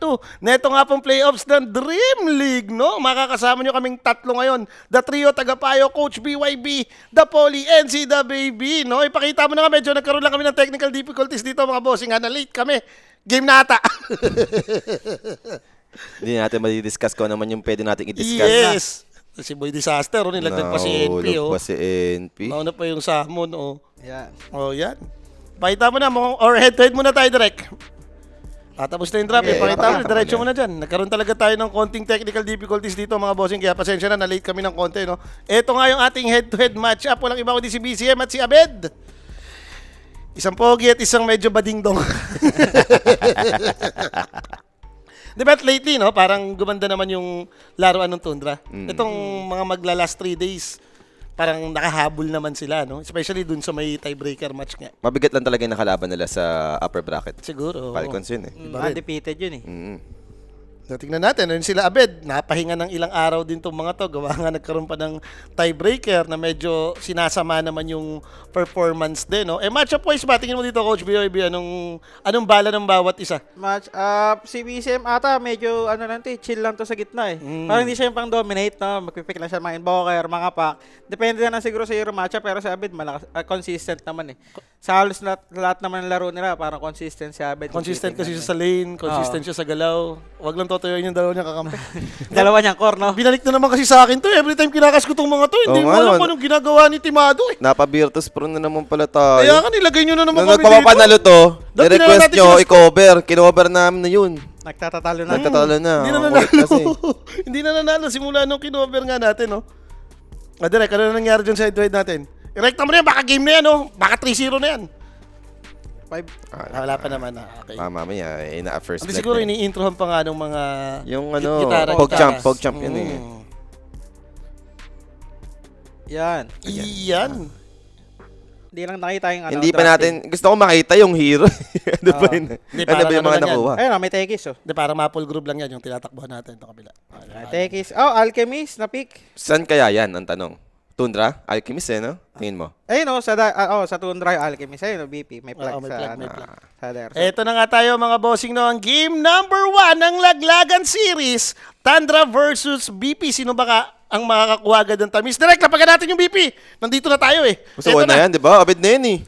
2 neto nga pong playoffs ng Dream League, no? Makakasama nyo kaming tatlo ngayon. The trio, Tagapayo, Coach BYB, The Poly, NC The Baby, no? Ipakita mo na nga, medyo nagkaroon lang kami ng technical difficulties dito mga bossing. Na late kami. Game na ata. Hindi natin madidiscuss ko naman yung pwede natin i-discuss. Yes. Si Boy Disaster, nilagdag pa si NP. Nahulog pa si NP. Mauna pa yung Salmon, Yan. yan. Pakita mo na, or head-to-head muna tayo direct. Tapos na yung drop, pakita mo, diretso mo na dyan. Nagkaroon talaga tayo ng konting technical difficulties dito mga bossing, kaya pasensya na, na-late kami ng konti, no? Ito nga yung ating head-to-head match-up. Walang iba kundi si BCM at si Abed. Isang pogi at isang medyo badingdong. Di ba lately, no? Parang gumanda naman yung laruan ng Tundra. Itong mga magla-last 3 days, parang nakahabol naman sila, no? Especially dun sa may tiebreaker match nga. Mabigat lang talaga yung nakalaban nila sa upper bracket. Siguro. Falcons yun eh. Undefeated yun eh. So, tingnan natin, ayun sila Abed, napahinga ng ilang araw din tong mga to, gawa nga nagkaroon pa ng tiebreaker na medyo sinasama naman yung performance din, no? Matchup wise ba, tingin mo dito Coach BYB, anong bala ng bawat isa? Match up, si BCM ata medyo chill lang to sa gitna eh. Parang hindi siya yung pang dominate, no? Magpipick lang siya mga invoker, mga pack. Depende na siguro sa hero matchup, pero si Abed malakas, consistent naman eh. Sa halos lahat naman ng laro nila, parang consistent si Abed. Consistent kasi siya sa lane, consistent siya sa galaw. Wag lang totoyoin yung dalawa niya kakampi. Dalawa niyang core, no? Binalik na naman kasi sa akin to. Every time kinakas ko tong mga to, hindi mo alam kung anong ginagawa ni Timado eh. Napa-Virtus Pro na naman pala tayo. Kaya ka nilagay nyo na naman Nung kami nagpapapanalo to, Dati ni-request na natin nyo, sila- i-cover. Kinover namin na yun. Nagtatatalo na. Nagtatalo na. Hindi na Ang nanalo. kulit kasi. Hindi na nanalo simula nung kinover nga natin, no? Direk, ano na nangyari dyan sa head-to-head natin? Irekta mo na yan, baka game na yan, no? Baka 3-0 na yan. Wala pa naman, okay. Mamaya, ina-first Hindi blood siguro na. ini-introhan pa nga ng mga Yung gitara. pog-champ yun eh. Yan. Iyan. Hindi lang nakita yung Hindi pa drafting. natin, gusto ko makita yung hero. Ano ba yun? Hindi, Ano ba parang yung ano mga lang yan. nakuha? Ayun, may tekis oh. Hindi, para ma-full group lang yan, yung tinatakbuhan natin ito kabila. Tekis. Oh, Alchemist na pick. Saan kaya yan ang tanong? Tundra? Alchemist eh, no? Tingin mo? Ayun oh, sa Tundra yung Alchemist. Ayun oh, BP. May plug may sa plug, may plug. sa there. Eto na nga tayo mga bossing, no? Ang game number 1 ng Laglagan Series, Tundra versus BP. Sino ba ang makakakuha agad ng tamis? Direct, lapagan natin yung BP. Nandito na tayo eh. Gusto Eto ko na yan, di ba? Abid na yan eh.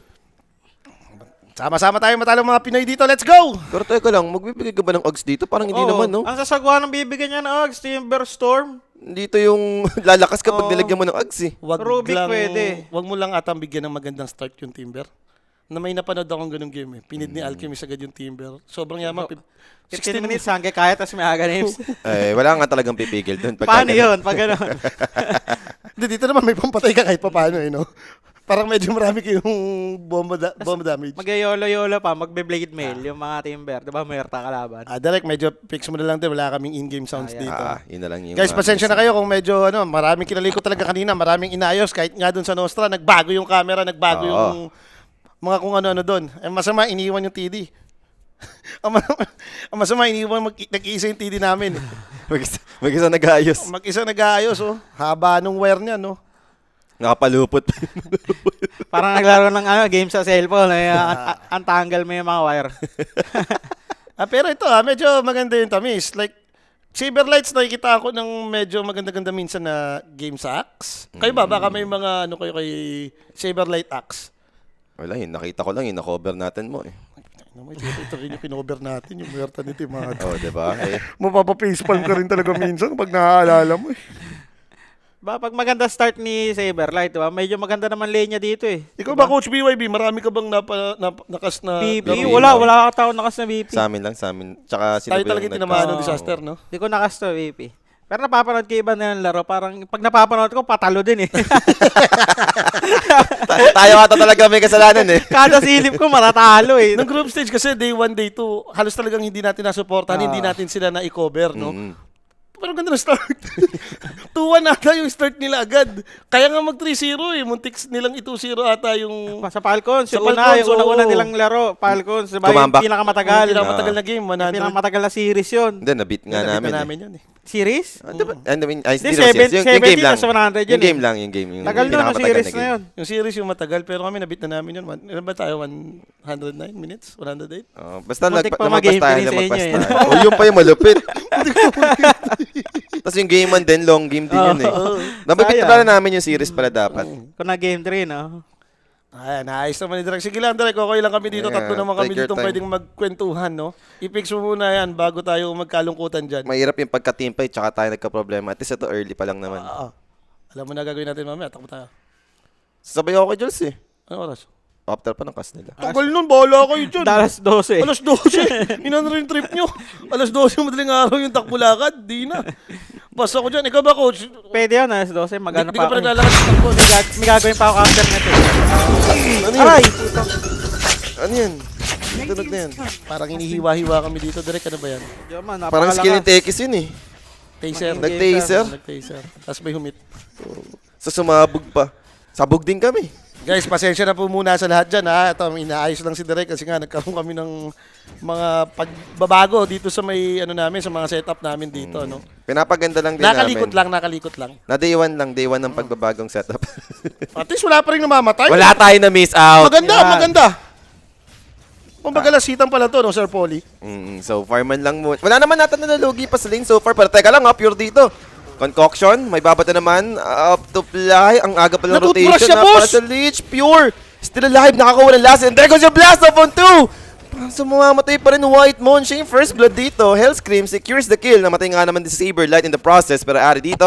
Sama-sama tayo matalo mga Pinoy dito. Let's go! Pero teka lang, magbibigay ka ba ng odds dito? Parang hindi Oo. naman, no? Ang sasagwa ng bibigyan niya ng Ogs, Timber Storm. Dito yung lalakas kapag Oo. nilagyan mo ng odds eh. Rubik pwede. Wag mo lang atang bigyan ng magandang start yung Timber. Na may napanood akong ganung game eh. Pinid ni Alchemist agad yung Timber. Sobrang yaman. 15 minutes hanggang kaya, tapos may aga names. Wala nga talagang pipigil doon. Paano yun? Pag gano'n. Dito naman may pampatay ka kahit paano eh, no? Parang medyo marami kayong bomba damage. Mag-yolo-yolo pa, magbe-blade mail yung mga Timber. Diba, mayroon kalaban. Direct, medyo fix mo na lang din. Wala kaming in-game sounds dito. Yun na lang yung... Guys, pasensya na kayo kung medyo maraming kinalikot talaga kanina, maraming inayos kahit nga doon sa Nostra, nagbago yung camera, nagbago yung mga kung ano-ano doon. Masama, iniwan yung TD. ang masama, iniwan nag-iisa yung TD namin. Mag-isa nag-aayos. Mag-isa nag-aayos, oh. Haba nung wire niya, no? Nakapalupot. Parang naglaro ng game sa cellphone. Antanggal mo yung mga wire. Pero ito, medyo maganda yung tamis. Like, Saberlights, nakikita ako ng medyo maganda-ganda minsan na game sa Axe. Kayo ba? Baka may mga kayo kay Saberlight Axe? Wala yun, nakita ko lang yun, na-cover natin mo eh. Ito rin yung kinover natin, yung muerta ni Timado. Diba? Mapapa-facepalm ka rin talaga minsan pag naaalala mo eh. Pag maganda start ni Saberlight, diba? Medyo maganda naman lane niya dito eh. Ikaw ba, Coach BYB, marami ka bang nakas na... BP? BP. Wala ka tao nakas na BP. Sa amin lang, sa amin. Tsaka sino Tayo ba yung talaga tinamaan ng Oo. disaster, no? Hindi ko nakas to BP. Pero napapanood ko iba na yung laro. Parang pag napapanood ko, patalo din eh. Tayo ata talaga may kasalanan eh. Kada silip ko, matatalo eh. Nung group stage kasi, day 1, day 2, halos talagang hindi natin nasuportahan, hindi natin sila na-i-cover, no? Pero ang ganda ng start. 2-1 ata yung start nila agad. Kaya nga mag 3-0 eh. Muntik nilang 2-0 ata yung... Sa Falcons, Sa yung Falcons, una oo. nilang laro, Falcons, diba? Yung Tumambak. pinakamatagal. Pinakamatagal na game, 100. Pinakamatagal na series yun. Hindi, nabit nga Nabit namin. na namin yun eh. Series? Diba? I mean, ay, Hindi, hindi naman serious. Yung 70 game lang. sa 100 yun Yung game eh. lang, yung game. Yung Tagal nun, yung pinakamatagal series game. na yun. Yung series yung matagal, pero kami nabit na namin yun. Ilan ba tayo? 109 minutes? 108? Oh, basta Muntik pa lumagpas mag-game tayo, finish sa lumagpas inyo, tayo. Oh, yun pa yung malupit. Tapos yung game 1 din, long game din yun eh. Nababit Sayang. na namin yung series pala dapat. Kung na game 3, no? Ayan, naayos naman ni Direk. Sige lang, Direk. Okay lang kami dito. Yeah, Tatlo naman kami take your dito time. pwedeng magkwentuhan, no? I-fix mo muna yan bago tayo magkalungkutan dyan. Mahirap yung pagka-teamplay, tsaka tayo nagka-problema. At least ito early pa lang naman. Oo. Alam mo na gagawin natin mamaya. Takbo tayo. Sabay ako kay Jules eh. Anong oras? After pa ng cast nila. Tagal nun, bahala kayo dyan. Dalas 12. Alas 12. Inan rin trip nyo. Alas 12 madaling araw yung takbulakad. Di na. Basta ko dyan. Ikaw ba, coach? Pwede yun, alas 12. Magano Di ka pa pa ako. naglalakad sa takbo. May gagawin pa ako after nito. Ano yun? Aray! Ano yan? Tunog na yan. Parang hinihiwa-hiwa kami dito. Direk, ano ba yan? Yaman, Parang skill ni Tekis yun eh. Taser. Nag-taser? Nag-taser. Tapos may humit. So sumabog pa. Sabog din kami. Guys, pasensya na po muna sa lahat dyan ha. Ito, inaayos lang si Direk kasi nga nagkaroon kami ng mga pagbabago dito sa may ano namin, sa mga setup namin dito, no. Pinapaganda lang din Nakalikot namin. lang, nakalikot lang. Na day one ng pagbabagong setup. At least wala pa rin namamatay. Wala tayo na miss out. Maganda, Yan. maganda. Kumbaga lasitan pala to, no, Sir Polly. So far man lang muna. Wala naman natin nalugi pa sa lane so far. Pero teka lang ha, pure dito. Concoction, may babata naman. Up to fly. Ang aga pa lang Natutbrush rotation siya, na boss! para sa Lich. Pure. Still alive, nakakuha ng last. And there goes your blast off on 2. So mamamatay pa rin White Moon. Siya yung first blood dito. Hellscream secures the kill. Namatay nga naman si Saberlight in the process. Pero ari dito,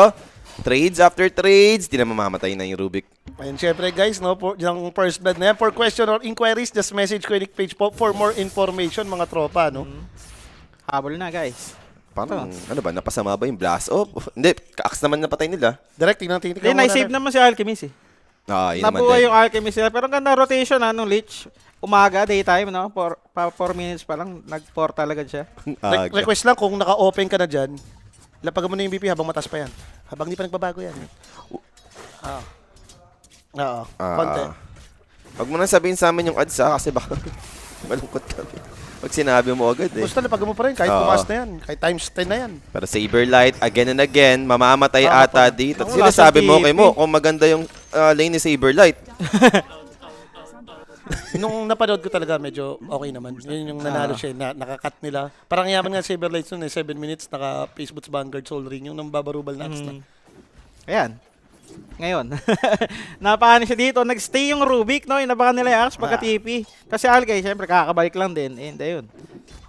trades after trades. Di na mamamatay na yung Rubik. And syempre guys, no, yung first blood na yan. For question or inquiries, just message Quenic page po for more information, mga tropa, no. Habol na, guys. Parang, ano ba, napasama ba yung blast off? Hindi, kaaks naman napatay nila. Direct, tingnan Hindi, muna na-save na. naman si Alchemist eh. Ah, yun naman Nabuhay din. yung Alchemist nila. Pero ang ganda rotation nung Lich. Umaga, daytime, no? 4 minutes pa lang, nag-4 talaga siya. Request lang kung naka-open ka na dyan, lapagan mo na yung BP habang matas pa yan. Habang di pa nagbabago yan. Oo. Konti. Huwag mo na sabihin sa amin yung odds ha, kasi baka malungkot kami. Pag sinabi mo agad eh. Basta lapagan mo pa rin, kahit Oo. pumas na yan. Kahit times 10 na yan. Pero Saberlight, again and again, mamamatay Ah, ata pa. dito. Ako, Sinasabi nasa mo kay TP. mo kung maganda yung lane ni Saberlight. Nung napanood ko talaga, medyo okay naman. Yun yung nanalo siya, nakakat nila. Parang yaman nga Saberlights nun 7 minutes, naka-Face Boots Vanguard Soul Ring, yung nang babarubal na na. Ayan. Ngayon. Napaano siya dito. Nag-stay yung Rubik, no? Inabakan nila yung Axe pagka-TP. Kasi Alkay, syempre, kakabalik lang din. And ayun.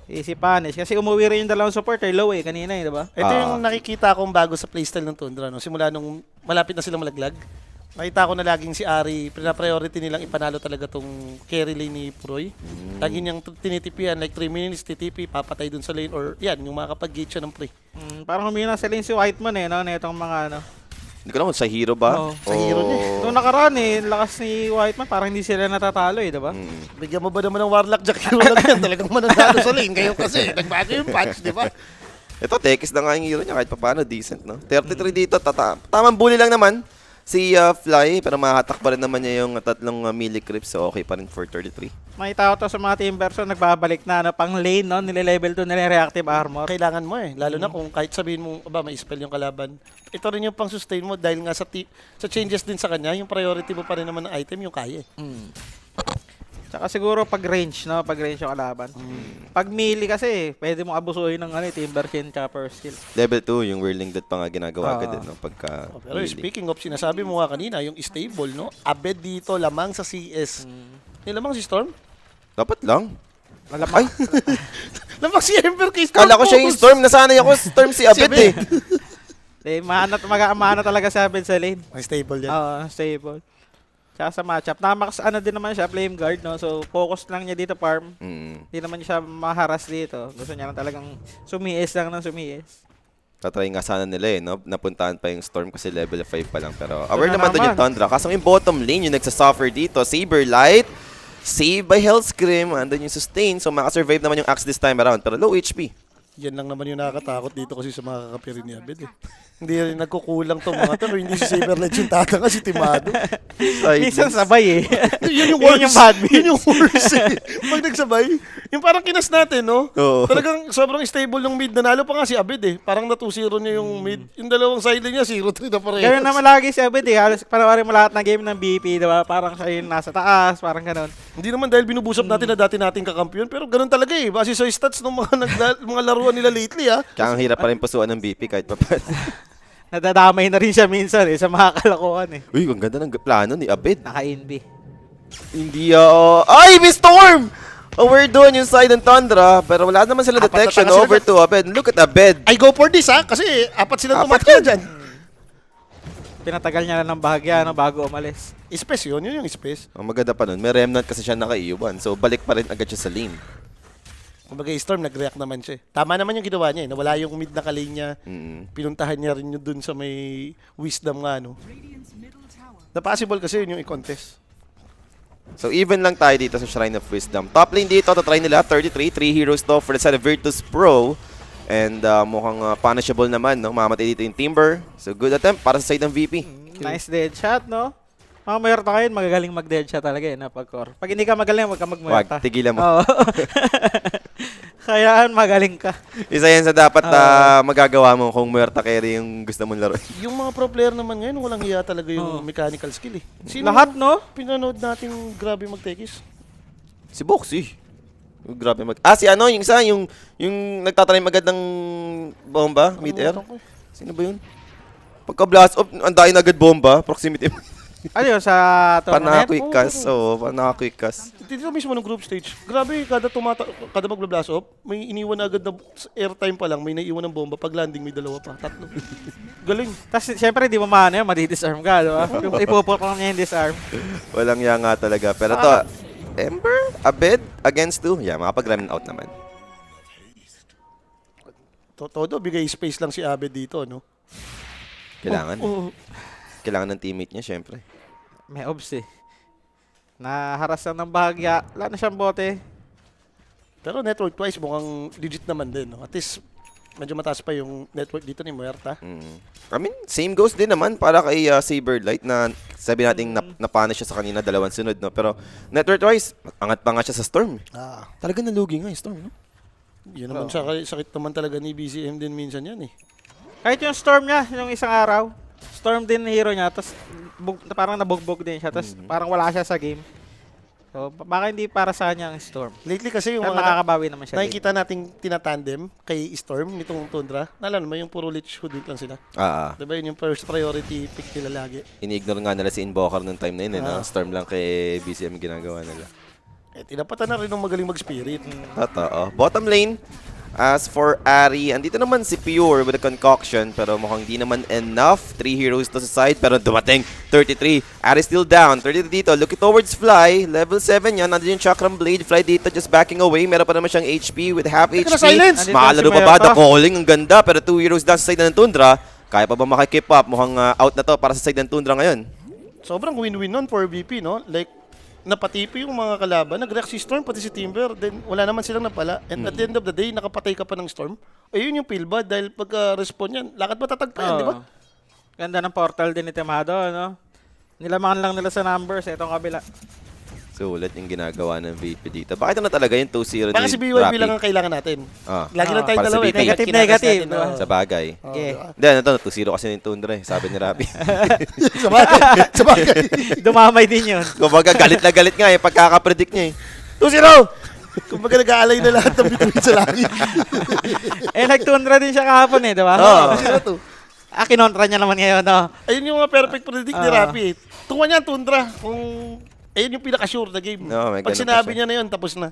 Easy punish. Kasi umuwi rin yung dalawang supporter. Low eh, kanina eh, diba? Ito yung nakikita kong bago sa playstyle ng Tundra. No? Simula nung malapit na silang malaglag, nakita ko na laging si Ari, priority nilang ipanalo talaga tong carry lane ni Proy. Lagi niyang tinitipian, like 3 minutes, titipi, papatay dun sa lane, or yan, yung makakapag-gate siya ng pre. Parang humina sa lane si Whiteman eh, no? Na itong mga ano. Hindi ko alam kung sa hero ba? Oo, sa hero niya. Nung nakaraan eh, lakas ni Whiteman, parang hindi sila natatalo eh, diba? Bigyan mo ba naman ng Warlock Jack Hero lang yan? Talagang mananalo sa lane. Kayo kasi, nagbago yung patch, di ba? Ito, Tekis na nga yung hero niya kahit paano, decent, no? 33 dito, tamang bully lang naman. Si Fly, pero mahatak pa rin naman niya yung tatlong melee creeps, so okay pa rin for 33. May tao to sa mga Timberson, nagbabalik na, ano, pang lane, no? Nile-level 2 nila reactive armor. Kailangan mo eh. Lalo na kung kahit sabihin mo, aba, may spell yung kalaban. Ito rin yung pang-sustain mo dahil nga sa changes din sa kanya, yung priority mo pa rin naman ng item, yung kaya eh. Tsaka siguro pag range, no? Pag range yung kalaban. Pag melee kasi, pwede mo abusuhin ng ano, Timberkin tsaka first skill. Level 2, yung Whirling Death pa nga ginagawa agad, no? Pagka Pero melee. speaking of, sinasabi mo nga kanina, yung stable, no? Abed dito, lamang sa CS. Lamang si Storm? Dapat lang. Malamang. Lamang si Ember kay Storm. Kala ko siya yung Storm, nasanay ako Storm si Abed eh. Maana talaga si Abed sa lane. May stable yan. Oo, stable. Tsaka sa matchup, ano din naman siya, flame guard, no? So, focus lang niya dito, farm. Hindi naman siya maharas dito. Gusto niya lang talagang sumiis lang ng sumiis. Tatry nga sana nila eh, no? Napuntahan pa yung Storm kasi level 5 pa lang. Pero aware na naman doon naman. yung Tundra. Kaso yung bottom lane yung nagsasuffer dito. Saberlight, save by Hellscream, andun yung sustain. So makasurvive naman yung Axe this time around. Pero low HP. Yan lang naman yung nakakatakot dito kasi sa mga kakapirin ni Abed eh. Hindi rin nagkukulang tong mga to. Hindi si Saberlight yung tatanga, si Timado. Minsan sabay eh. Yun yung Yun worst. yung bad beats. Yun yung worst eh. Pag nagsabay, yung parang kinas natin, no? Oo. Talagang sobrang stable yung mid. Nanalo pa nga si Abed eh. Parang na 2-0 niya yung mid. Yung dalawang side niya, 0-3 na pareho. Ganun naman lagi si Abed eh. Halos panoorin mo lahat ng game ng BP, diba? Parang siya yung nasa taas, parang ganun. Hindi naman dahil binubusap natin na dati nating kakampiyon, pero ganun talaga eh. Base sa stats ng mga, mga laruan nila lately ah. Kaya ang hirap pa rin pusuan ng BP kahit pa pa. Nadadamay na rin siya minsan eh, sa mga kalokohan eh. Uy, ang ganda ng plano ni Abed. Naka-NB. Hindi ay, may storm! Over doon yung side ng Tundra, pero wala naman sila Apat na detection. tanga sila Over to Abed. Look at Abed. I go for this ha, kasi apat sila Apat tumataya yan. dyan. Pinatagal niya lang ng bahagya no, bago umalis. Space yun yung space. Ang maganda pa nun, may remnant kasi siya naka-iwan. So, balik pa rin agad siya sa lane. Kumbaga Storm, nag-react naman siya. Tama naman yung ginawa niya eh. Nawala yung mid na kalay niya. Pinuntahan niya rin yun dun sa may wisdom nga no. Na possible kasi yun yung i-contest. So, even lang tayo dito sa Shrine of Wisdom. Top lane dito, tatry nila, 33. 3 heroes to for the side of Virtus Pro. And mukhang punishable naman, no? Mamatay dito yung Timber. So, good attempt para sa side ng VP. Nice dead shot, no? Mga mayroon kayo, magagaling mag-dead shot talaga eh, na pag-core. Pag hindi ka magaling, wag ka mag-mayroon. Wag, tigilan mo. Oo. Kayaan magaling ka. Isa yan sa dapat magagawa mo kung Muerta carry yung gusto mong laro. Yung mga pro player naman ngayon, walang hiya talaga yung mechanical skill eh. Lahat, no? Pinanood natin grabe mag-tekis. Si Boxy. Grabe si ano, yung isa, yung nagtatanim agad ng bomba, mid-air. Sino ba yun? Pagka-blast off, andayin agad bomba, proximity. Ano yun, sa tournament? Panaka-quick cast, oo, panaka-quick cast. Dito mismo ng group stage. Grabe, kada magla-blast off, may iniwan na agad na airtime pa lang, may naiwan ng bomba. Pag landing, may dalawa pa. Tatlo. Galing. Tapos, syempre, di mo maano yun, madidisarm ka, di ba? Ipuputong niya yung disarm. Walang yan nga talaga. Pero to, Ember, Abed, against 2. Yeah, makapag-run out naman. Todo, bigay space lang si Abed dito, no? Kailangan. Oh. Kailangan ng teammate niya, syempre. May obs eh. Naharas lang ng bahagya. Wala na siyang bote. Pero network twice mukhang legit naman din, no? At least, medyo mataas pa yung network dito ni Muerta. I mean, same goes din naman para kay Saberlight na sabi natin napana siya sa kanina dalawang sunod, no? Pero network-wise, angat pa nga siya sa Storm. Talaga nalugi nga yung Storm, no? Yun naman sakit naman talaga ni BCM din minsan yan eh. Kahit yung storm niya, yung isang araw, storm din hero niya, tapos parang nabugbog din siya, tapos parang wala siya sa game. So, baka hindi para sa kanya ang storm. Lately kasi yung Pero mga nakakabawi naman siya. nakikita nating tinatandem kay Storm nitong Tundra. Naalala mo yung puro Lich Hoodwink lang sila. Diba yun yung first priority pick nila lagi. Ini-ignore nga nila si Invoker nung time na yun, no? Storm lang kay BCM ginagawa nila. Eh, tinapatan na rin ng magaling mag-spirit. Totoo. Bottom lane, as for Ari, andito naman si Pure with a concoction, pero mukhang di naman enough. 3 heroes to sa side, pero dumating 33. Ari still down. 33 dito, looking towards Fly. Level 7 yan. Nandun yung Chakram Blade. Fly dito just backing away. Meron pa naman siyang HP with half HP. silence! Mahalaro pa ba? The calling, ang ganda. Pero 2 heroes down sa side ng Tundra. Kaya pa ba makikip up? Mukhang out na to para sa side ng Tundra ngayon. Sobrang win-win nun for VP, no? Like, napatipi yung mga kalaban, nag-react si Storm, pati si Timber, then wala naman silang napala. And at the end of the day, nakapatay ka pa ng Storm. Ayun yung feel bad dahil pagka-respawn yan, lakad matatag pa yan, di ba? Ganda ng portal din ni Temado, no? Nilamangan lang nila sa numbers, itong kabila. Sulit yung ginagawa ng VP dito. Bakit na talaga yung 2-0 Baka si BYB lang ang kailangan natin. Lagi lang tayo para sa dalawa eh. BP. kaya Negative, kinakas negative, natin, diba? Sa bagay. Okay. Hindi, ano to, 2-0 kasi yung Tundra eh, sabi ni Rapi. Sabagay. Dumamay din yun. Kumbaga, galit na galit nga eh, pagkakapredict niya eh. 2-0! Kumbaga nag-aalay na lahat ng bituin sa langit. Eh, nagtundra din siya kahapon eh, diba? Oo. 2-0 kinontra niya naman ngayon, no? Ayun yung mga perfect predict ni Rapi eh. Tunga niya, Tundra. Kung ayun yung pinaka-sure na game. No, may Pag ganun sinabi pa siya. niya na yun, tapos na.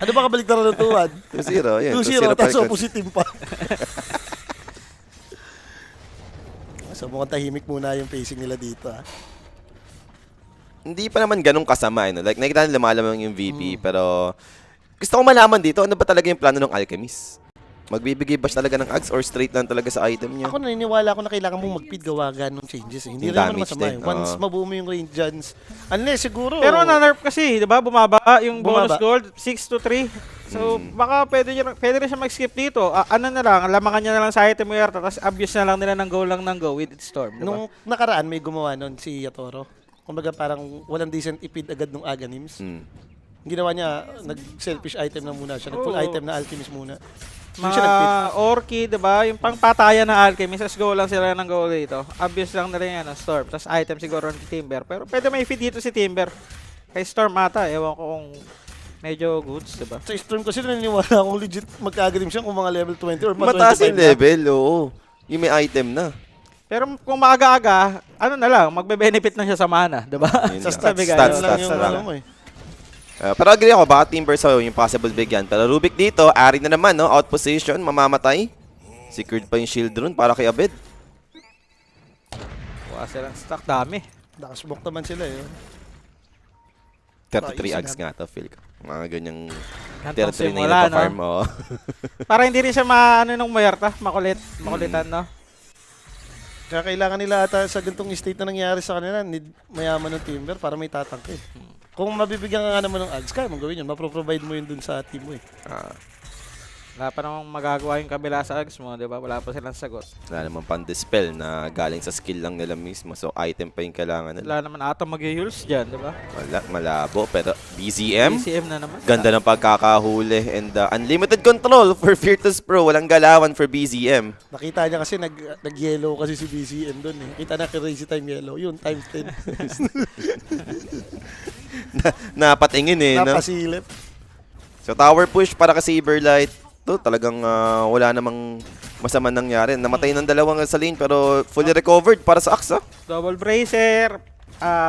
Ano ba kabalik na ng tuwad? 2-0, yun. 2-0, pa tapos rin. opposite team pa. So mukhang tahimik muna yung pacing nila dito. Hindi pa naman ganun kasama, no? Like, nakikita nila lumalamang yung VP, pero gusto ko malaman dito, ano ba talaga yung plano ng Alchemist? Magbibigay ba siya talaga ng ags or straight lang talaga sa item niya? Ako naniniwala ako na kailangan mong mag-feed gawa ganong changes eh. Hindi Yung rin naman damage masama eh. din, Once oo. mabuo mo yung range dance, unless siguro... Pero na-nerf kasi, di ba? Bumaba yung bonus Bumaba. gold, 6 to 3. So, baka pwede rin siya mag-skip dito. Ano na lang, lamangan niya na lang sa item Muerta, tapos abuse na lang nila ng go lang ng go with Storm, di ba? Nung nakaraan, may gumawa nun si Yatoro. Kumbaga parang walang decent ipid agad nung Aganims. Ginawa niya, nag-selfish item na muna siya. Nag-full Oo. item na Alchemist muna. Doon siya nag-feed. Mga Orchid, di ba? Yung pangpatayan ng Alchemist, as go lang sila ng go dito. Abuse lang na rin yan, Storm. Tapos item siguro ni Timber. Pero pwede may feed dito si Timber. Kay Storm ata, ewan ko kung medyo goods, di ba? Sa Storm kasi naniniwala akong legit mag-Aganim siya kung mga level 20 or mga Mataas 25 yung na. level, oo. Yung may item na. Pero kung maaga-aga, ano na lang, magbe-benefit na siya sa mana, di ba? Yun Sa lang. stats, Bigay, stats yun lang stats yung lang. ano mo eh. Pero agree ako, baka Timber sa'yo yung possible bigyan. Pero Rubik dito, Ari na naman, no? Out position, mamamatay. Secured pa yung shield rune para kay Abed. Wala silang stock, dami. Nakasmoke naman sila eh. 33 ags nga to, feel ko. Mga ganyang Gantong 33 na simula, yun no? pa-farm, oo. Para hindi rin siya maano nung Muerta, makulitan, no? Kaya kailangan nila ata sa ganitong state na nangyari sa kanila, need mayaman ng Timber para may tatangke. Kung mabibigyan ka nga naman ng ads, kaya mong gawin yun. Mapro-provide mo yun dun sa team mo eh. Wala pa namang magagawa yung kabila sa Ags mo, di ba? Wala pa silang sagot. Wala naman pan-dispel na galing sa skill lang nila mismo. So, item pa yung kailangan nila. Wala naman ata mag-heals dyan, di ba? Wala, malabo. Pero BZM, BCM na naman. ganda ng pagkakahuli. And unlimited control for Virtus Pro. Walang galawan for BZM. Nakita niya kasi nag-yellow kasi si BCM dun eh. Kita na crazy time yellow. Yun, times 10. Napatingin eh, no? Napasilip. So, tower push para kay Saberlight. To talagang wala namang masama nangyari. Namatay ng dalawang sa lane pero fully recovered para sa Axe. Double Bracer,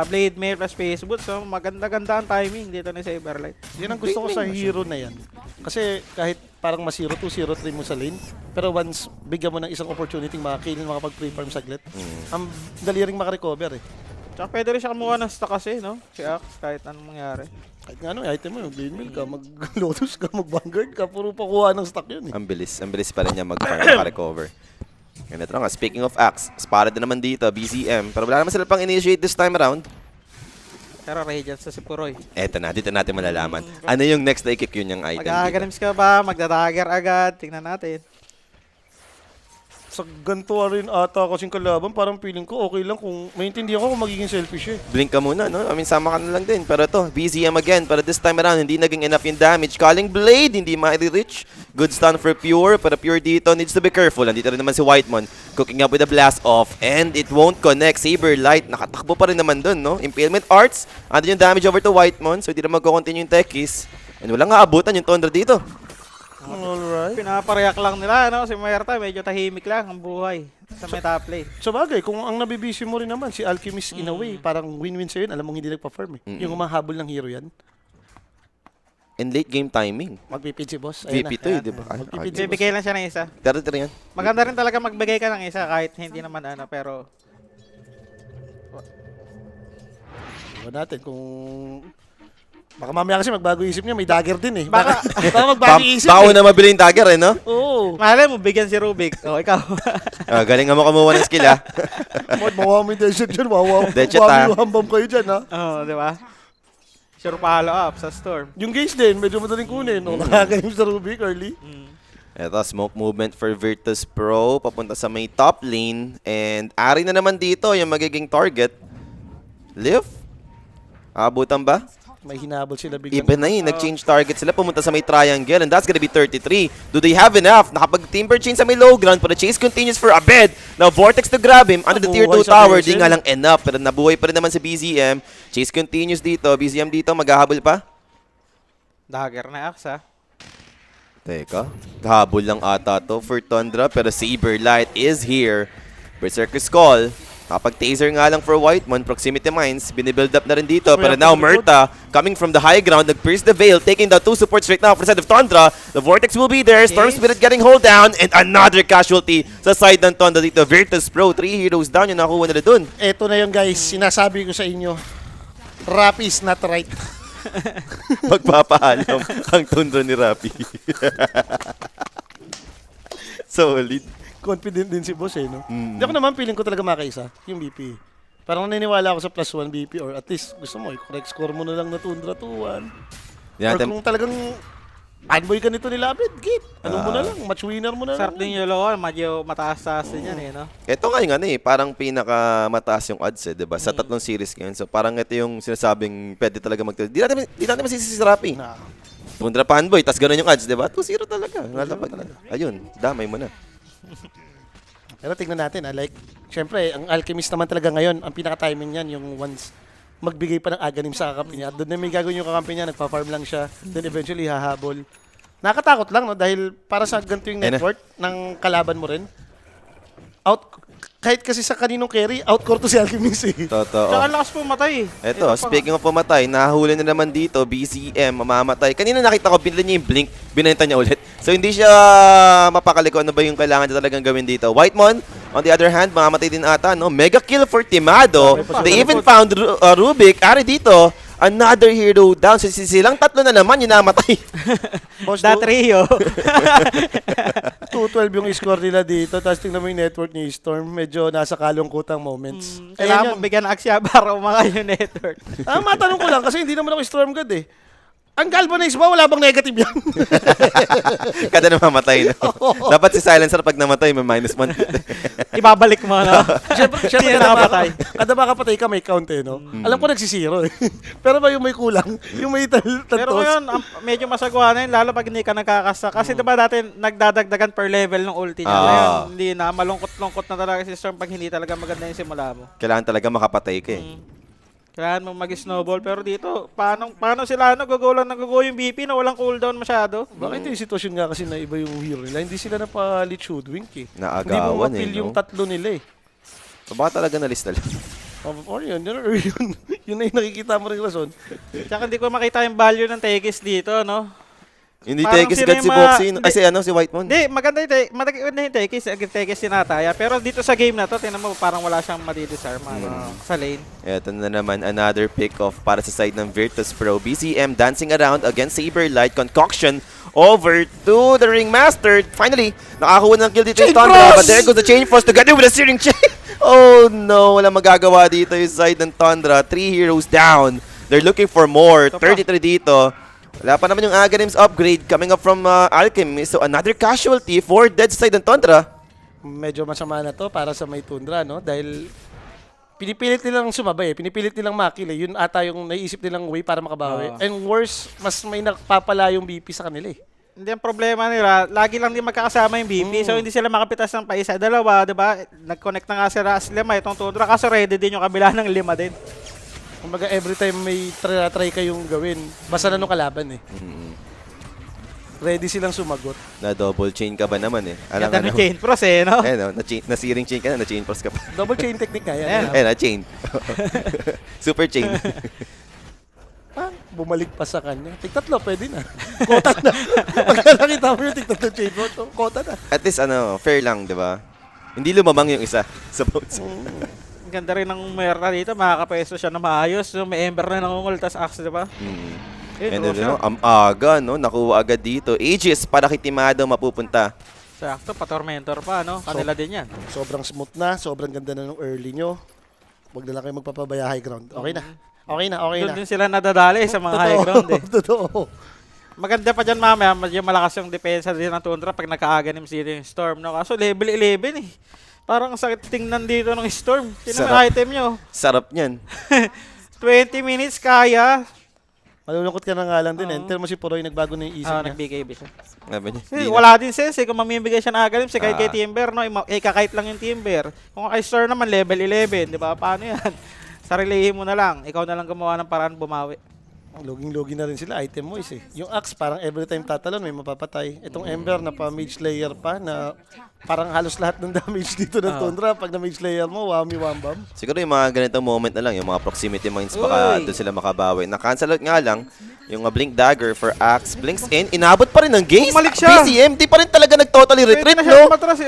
Blade Mail plus Space Boot. So, maganda-ganda ang timing dito ni Saberlight. Yan ang gusto ko sa hero na yan. Kasi kahit parang mas 0-2, 0-3 mo sa lane, pero once bigyan mo ng isang opportunity makakill, makapag-pre-farm saglit, ang dali ring makarecover eh. Tsaka pwede rin siya kumuha ng stock kasi, no? Si Axe, kahit anong mangyari. Kahit nga ano, item mo, mag-blade mill ka, mag-lotus ka, mag-vanguard ka, puro pakuha ng stock yun eh. Ang bilis pa rin niya mag-recover. Ganito nga, speaking of Axe, spotted na naman dito, BZM. Pero wala naman sila pang initiate this time around. Pero Radiance sa si Puroy. Eto na, dito natin malalaman. Ano yung next na i-kick yun yung item dito? Mag-aganims ka ba? Magdadagger agad? Tingnan natin. Sa ganito rin ata kasing kalaban, parang feeling ko okay lang kung maintindihan ko kung magiging selfish eh. Blink ka muna, no? I mean, sama ka na lang din. Pero ito, BZM again. Pero this time around, hindi naging enough yung damage. Calling Blade, hindi ma-reach. Good stun for Pure. Pero Pure dito needs to be careful. Nandito rin naman si Whitemon. Cooking up with a blast off. And it won't connect. Saberlight, nakatakbo pa rin naman dun, no? Impalement Arts. Andun yung damage over to Whitemon. So, hindi na magko-continue yung techies. And walang aabutan yung Tundra dito. Alright. Pinapareak lang nila, no? Si Muerta, medyo tahimik lang ang buhay sa may top lane. Sa bagay, kung ang nabibisi mo rin naman, si Alchemist in a way, parang win-win sa'yo yun. Alam mong hindi nagpa-farm eh. Yung umahabol ng hero yan. And late game timing. Magpipid si boss. Ayun VP na. to eh, di ba? Magpipid si boss. Bibigay lang siya ng isa. Territory yan. Maganda rin talaga magbigay ka ng isa kahit hindi naman ano, pero Iwan natin kung... Baka mamaya kasi magbago isip niya, may dagger din eh. Baka- baka magbago isip Bako eh. na mabili yung dagger eh, no? Oo. malay mo bigyan si Rubik. O, ikaw. Galing nga mo kumuha ng skill, ha? Mawawa mo yung deadshot dyan, mawawa Deadshot, mawawa ah. yung hambam kayo dyan ha. Oo, di ba? Sure follow up sa Storm. Yung gaze din, medyo madaling kunin. No? Nakakayos sa Rubik early. Ito, smoke movement for Virtus Pro. Papunta sa may top lane. And Ari na naman dito yung magiging target. Liv? Abutan ba? May hinabol sila biglang. Even na yun. Nag-change target sila. Pumunta sa may triangle. And that's gonna be 33. Do they have enough? Nakapag-timber chain sa may low ground. But the chase continues for Abed. Now Vortex to grab him. Under the tier 2 Nabuhay sa tower. Basin. Di nga lang enough. Pero nabuhay pa rin naman si BZM. Chase continues dito. BZM dito. Maghahabol pa. Dagger na Axe, ha? Teka, habol lang ata to for Tundra pero Saberlight is here. Berserker's Call. Kapag taser nga lang for Whitemon, proximity mines, binibuild up na rin dito. Pero now Murta, coming from the high ground, nag-pierce the veil, taking the two supports right now for the side of Tundra. The Vortex will be there, Storm Yes. Spirit getting hold down, and another casualty sa side ng Tundra dito. Virtus Pro, 3 heroes down yung nakuha nila dun. Eto na yung guys, sinasabi ko sa inyo. Rap is not right. Magpapaalam ang Tundra ni Rapi. Solid. Confident din si boss eh, no? Mm. Hindi ako naman, feeling ko talaga makaisa, yung BP. Parang naniniwala ako sa +1 BP or at least gusto mo, i-correct score mo na lang na Tundra 2-1. Yan, Or kung talagang fanboy ka nito nila, Abed, gate. Ano mo na lang, match winner mo na Sarap lang. din yung lower, medyo mataas-taas din yan eh, no? ito nga yung ano eh, parang pinakamataas yung odds eh, di ba? Sa tatlong series ngayon. So parang ito yung sinasabing pwede talaga Di natin masisisi si Rapi. Na, Tundra fanboy, tas ganun yung odds, di ba? 2-0 talaga. Nalapag na. Ayun, damay mo na. pero tingnan natin, like, syempre, ang Alchemist naman talaga ngayon, ang pinaka-timing niyan, yung once magbigay pa ng aganim sa kakampi niya. At doon na may gagawin yung kakampi niya, nagpa-farm lang siya, then eventually hahabol. Nakatakot lang, no? Dahil para sa ganito yung net worth ng kalaban mo rin, kahit kasi sa kaninong carry, outcore to si Alchemist eh. Totoo. Tsaka ang lakas pumatay. Eto, speaking of pumatay, nahuli na naman dito, BCM, mamamatay. Kanina nakita ko, binili niya yung blink, binenta niya ulit. So hindi siya mapakali kung ano ba yung kailangan niya talagang gawin dito. Whitemon, on the other hand, mamamatay din ata, no? Mega kill for Timado. They even found Rubik. Ari dito, another hero down. So, silang tatlo na naman yung namatay. Boss, That Rio. 2-12 yung score nila dito, tapos tingnan mo yung network ni Storm, medyo nasa kalungkutang moments. Kailangan mo bigyan ng aksya para umakay yung network. Matanong ko lang, kasi hindi naman ako Storm God eh. Ang Galvanize ba, wala bang negative yan? Kada namamatay, no? Dapat si Silencer pag namatay, may -1. Ibabalik mo, no? Siyempre, Hindi na nakapatay. kada makapatay ka, may count eh, no? Alam ko nagsisiro eh. Pero ba yung may kulang? Yung may tantos? Pero ngayon, medyo masagwa na yun, lalo pag hindi ka nagkakasa. Kasi diba dati nagdadagdagan per level ng ulti niya. Ngayon, hindi na, malungkot-lungkot na talaga si Storm pag hindi talaga maganda yung simula mo. Kailangan talaga makapatay ka eh. Kailangan mo mag-snowball. Pero dito, paano sila nag-go lang nag-go yung BP na walang cooldown masyado? Bakit yung sitwasyon nga kasi na iba yung hero nila? Hindi sila napalit shootwink eh. Hindi mo Naagawan mapil eh, yung no? tatlo nila eh. So, baka talaga nalista lang. Or yun na yung nakikita mo rin rason. Tsaka hindi ko makita yung value ng Tegis dito, no? Hindi Parang Tegis sila God si yung Boxy. hindi. Ay, si Whitemon. Hindi, maganda yung Tegis sinataya. Pero dito sa game na to, tingnan mo, parang wala siyang madidisarm sa lane. Ito na naman, another pick-off para sa side ng Virtus Pro. BCM dancing around against Saberlight. Concoction over to the Ringmaster. Finally, nakakuha ng kill dito yung Chain Tundra. Frost! But there goes the Chain Frost together with a Searing Chain. Oh no, wala magagawa dito yung side ng Tundra. 3 heroes down. They're looking for more. 33 dito. Wala pa naman yung Aghanims upgrade coming up from Alchemist. So another casualty for dead side ng Tundra. Medyo masama na to para sa may Tundra, no? Dahil pinipilit nilang sumabay eh. Pinipilit nilang makil eh. Yun ata yung naiisip nilang way para makabawi. And worse, mas may nagpapala yung BP sa kanila eh. Hindi ang problema nila, lagi lang din magkakasama yung BP, so hindi sila makapitas ng paisa. Dalawa, di ba? Nag-connect na nga sila sa lima, itong Tundra, kaso ready din yung kabila ng lima din. Kumbaga every time may try kayong gawin, basta na nung kalaban eh. Ready silang sumagot. Na double chain ka ba naman eh? Alam Ganda ng chain pros eh, no? Eh no, na-searing chain ka na, na-chain pros ka pa. Double chain technique nga yan. Eh, na-chain. Super chain. Bumalik pa sa kanya. Tigtatlo, pwede na. Kota na. Pagka nakita mo yung tigtatlo chain mo, kota na. At least fair lang, 'di ba? Hindi lumamang yung isa sa boats. Ang ganda rin ng Merna dito, makakapwesto siya na maayos. So, may Ember na nangungul, tas Axe, di ba? And then, aga, no? Nakuha agad dito. Aegis para kay Timado mapupunta. Sakto, pa-Tormentor pa, no? Kanila din yan. Sobrang smooth na, sobrang ganda na ng early nyo. Huwag na lang kayo magpapabaya high ground. Okay na. Okay na. Doon din sila nadadali sa mga high ground eh. Totoo. Maganda pa dyan mamaya, medyo malakas yung depensa din ng Tundra pag naka-Aghanim dito yung Storm, no? Kaso level 11 eh. Parang sakit tingnan dito ng Storm. Sino may item nyo? Sarap niyan. 20 minutes kaya. Malulungkot ka na nga lang din. Enter mo si Puroy, nagbago na yung isip niya. Nag-BKB siya. Sabi niya, Wala din sense eh kung mamimigay siya ng Aghanim kahit kay Timber, no? Kakait lang yung Timber. Kung kay Storm naman, level 11, di ba? Paano yan? Sarilihin mo na lang. Ikaw na lang gumawa ng paraan bumawi. Loging-logi na rin sila, item moist eh. Yung Axe, parang every time tatalon, may mapapatay. Itong Ember na pa mage layer pa, na parang halos lahat ng damage dito ng Tundra. Pag na mage layer mo, wami wambam. siguro yung mga ganitong moment na lang, yung mga proximity mines, baka doon sila makabawi. Na-cancel out nga lang, yung Blink Dagger for Axe. Blinks in, inabot pa rin ng gaze. Bumalik siya. BCM, di pa rin talaga nag-totally retreat, Pwede na siya no? matras.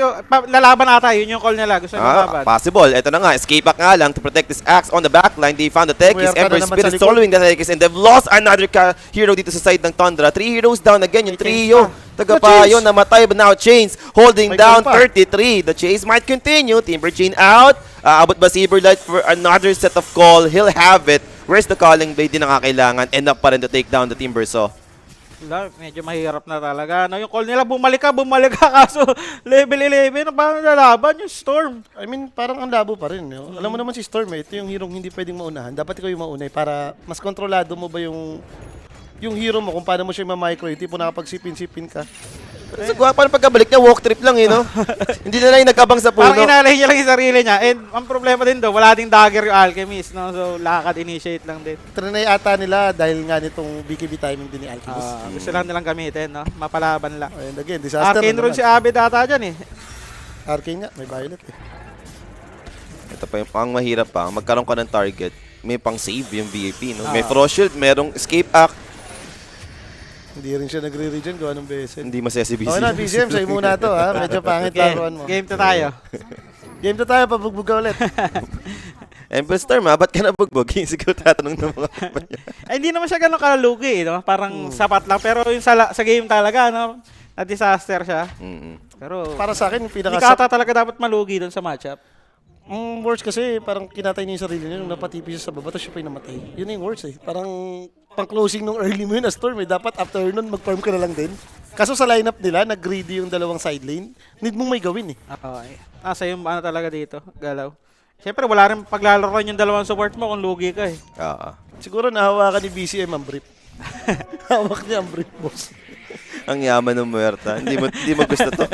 Lalaban ata, yun yung call nila. Gusto nyo laban. Possible. Ito na nga, escape back nga lang to protect this Axe on the backline. They found the Tekis. Muerta na Ember naman Spirit sa likod. soloing the Tekis and they've lost another hero dito sa side ng Tundra. 3 heroes down again, yung trio. Tagapayo, namatay, but now Chains holding May down goal pa. 33. The chase might continue. Timber Chain out. Abot ba Saberlight for another set of call? He'll have it. Where's the Calling Blade? Di nakakailangan. End up pa rin to take down the Timbersaw. Wala, medyo mahirap na talaga. Ano, yung call nila, bumalik ka, kaso level 11, paano lalaban yung Storm? I mean, parang ang labo pa rin. No? Alam mo naman si Storm, ito yung hero hindi pwedeng maunahan. Dapat ikaw yung maunay para mas kontrolado mo ba yung hero mo kung paano mo siya ma-micro. Yung tipo nakapag-sipin-sipin ka. Pero sa guwapa ng pagkabalik niya, walk trip lang no? Hindi na lang yung nagkabang sa puno. Parang inalay niya lang yung sarili niya. And ang problema din do, wala ding dagger yung Alchemist, no? So, lakad initiate lang din. Trinay ata nila dahil nga nitong BKB timing din ni Alchemist. Gusto lang nilang gamitin, no? Mapalaban lang. And again, disaster. Arcane Rune si Abed ata dyan, eh. Arcane nga, may violet eh. Ito pa yung pang mahirap pa. Magkaroon ka ng target. May pang save yung VIP, no? May Frost Shield, merong Escape Act. Hindi rin siya nagre-regen, gawa ng BSN. Hindi masaya si BCM. Okay na, BCM, sa'yo muna to ha. Medyo pangit laruan mo. Game to tayo. Game to tayo, pabugbog ka ulit. Empress Storm, ba't ka nabugbog? Yung sigaw tatanong ng mga kapatid. Ay, hindi naman siya ganun kalugi, eh, no? Parang sapat lang. Pero yung sa game talaga, no? Na-disaster siya. Pero, Para sa akin, yung hindi pinaka... ka ata talaga dapat malugi doon sa matchup. Worst kasi, parang kinatay niya yung sarili niya nung napatipi siya sa baba, tapos siya pa yung namatay. Yun na yung worst eh. Parang pang-closing nung early mo yun na Storm eh. Dapat after nun, mag-farm ka na lang din. Kaso sa lineup nila, nag-greedy yung dalawang side lane. Need mong may gawin eh. Okay. Nasa yung ano talaga dito, galaw. Siyempre, wala rin paglalaroan yung dalawang support mo kung lugi ka eh. Oo. Siguro nahawakan ni BCM ang brief. Hawak niya ang brief, boss. Ang yaman ng muerta. Hindi mo gusto to.